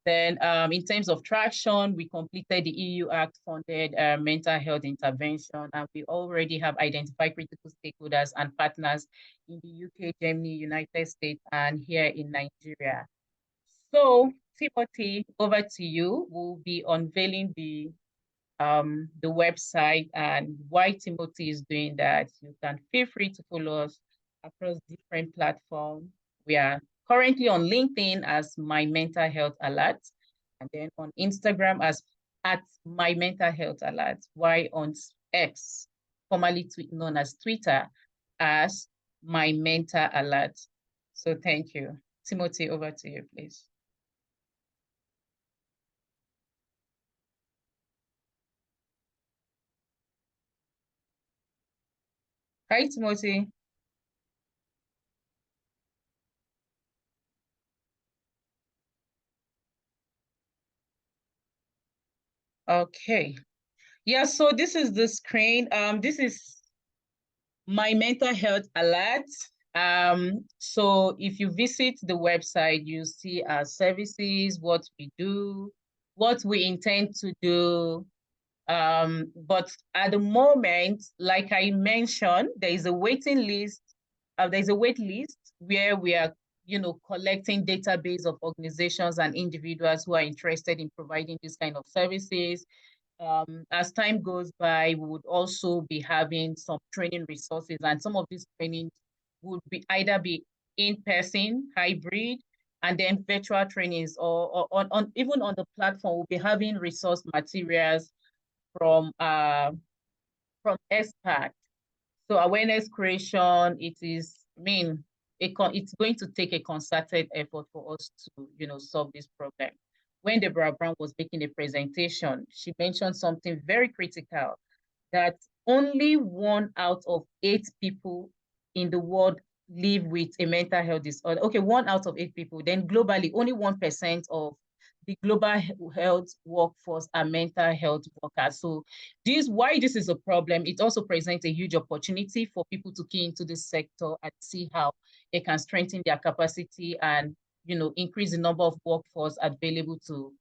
Then in terms of traction, we completed the EU Act funded mental health intervention, and we already have identified critical stakeholders and partners in the UK, Germany, United States, and here in Nigeria. So Timothy, over to you. We'll be unveiling the website, and while Timothy is doing that, you can feel free to follow us across different platforms. We are currently on LinkedIn as My Mental Health Alert, and then on Instagram as @My Mental Health Alert, while on X, formerly known as Twitter, as My Mental Alert. So thank you. Timothy, over to you, please. Hi, Timothy. Okay. Yeah, so this is the screen. This is My Mental Health Alert. So if you visit the website, you see our services, what we do, what we intend to do. But at the moment, like I mentioned, there is a waiting list. There's a wait list where we are, collecting database of organizations and individuals who are interested in providing this kind of services. as time goes by, we would also be having some training resources, and some of these trainings would be either be in person, hybrid, and then virtual trainings, or on even on the platform, we'll be having resource materials from experts. So awareness creation, it is, I mean, it's going to take a concerted effort for us to, solve this problem. When Deborah Brown was making a presentation, she mentioned something very critical, that only 1 out of 8 people in the world live with a mental health disorder. Okay, 1 out of 8 people. Then globally, only 1% of the global health workforce are mental health workers. So why this is a problem, it also presents a huge opportunity for people to key into this sector and see how they can strengthen their capacity and increase the number of workforce available to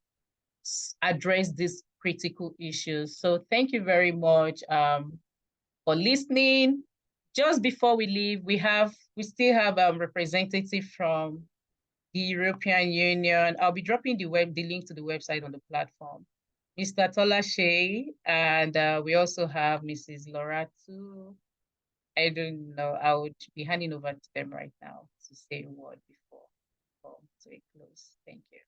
address these critical issues. So thank you very much for listening. Just before we leave, we still have a representative from the European Union. I'll be dropping the link to the website on the platform. Mr. Tola Shea, and we also have Mrs. Loratu. I don't know. I would be handing over to them right now to say a word before to a close. Thank you.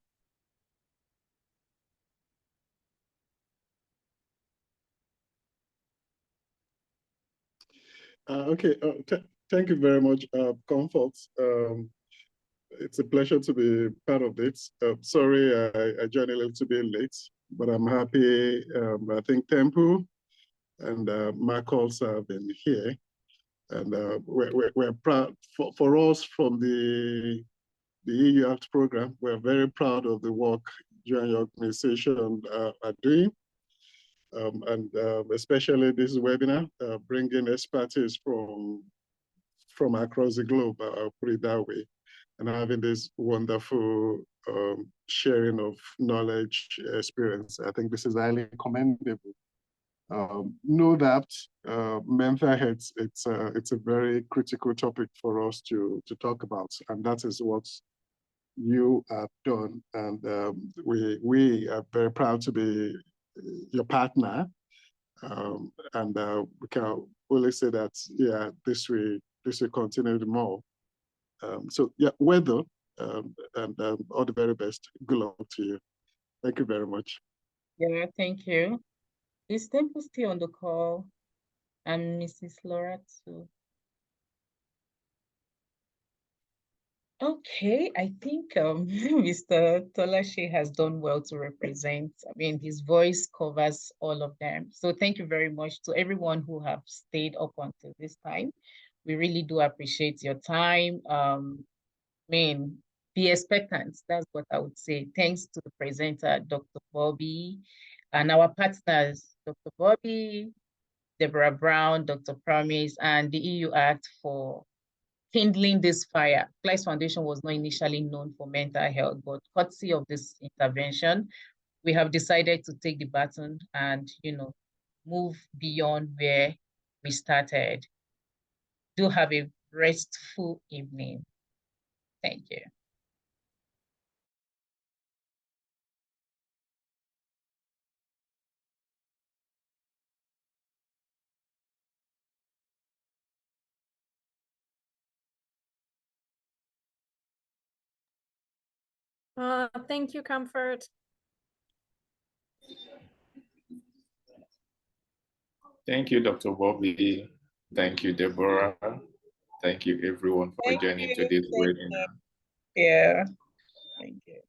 Okay, thank you very much, Comfort. It's a pleasure to be part of this. Sorry, I joined a little bit late, but I'm happy. I think Temple and Mark also have been here. And we're proud, for us from the EU Act program, we're very proud of the work you and your organization are doing. Especially this webinar, bringing expertise from across the globe, I'll put it that way, and having this wonderful sharing of knowledge, experience. I think this is highly commendable. Know that mental health, it's a very critical topic for us to talk about, and that is what you have done. And we are very proud to be your partner. And we can only say that, yeah, this will continue more. So yeah, well done, and all the very best. Good luck to you. Thank you very much. Yeah, thank you. Is Temple still on the call? And Mrs. Laura too. Okay, I think Mr. Tolashe has done well to represent. I mean, his voice covers all of them. So thank you very much to everyone who have stayed up until this time. We really do appreciate your time. I mean, be expectant. That's what I would say. Thanks to the presenter, Dr. Bobby, and our partners, Dr. Bobby, Deborah Brown, Dr. Promise, and the EU Act for kindling this fire. Kleist Foundation was not initially known for mental health, but courtesy of this intervention, we have decided to take the baton and, move beyond where we started. Do have a restful evening. Thank you. Thank you, Comfort. Thank you, Dr. Bobby. Thank you, Deborah. Thank you, everyone, for joining today's webinar. Yeah, thank you.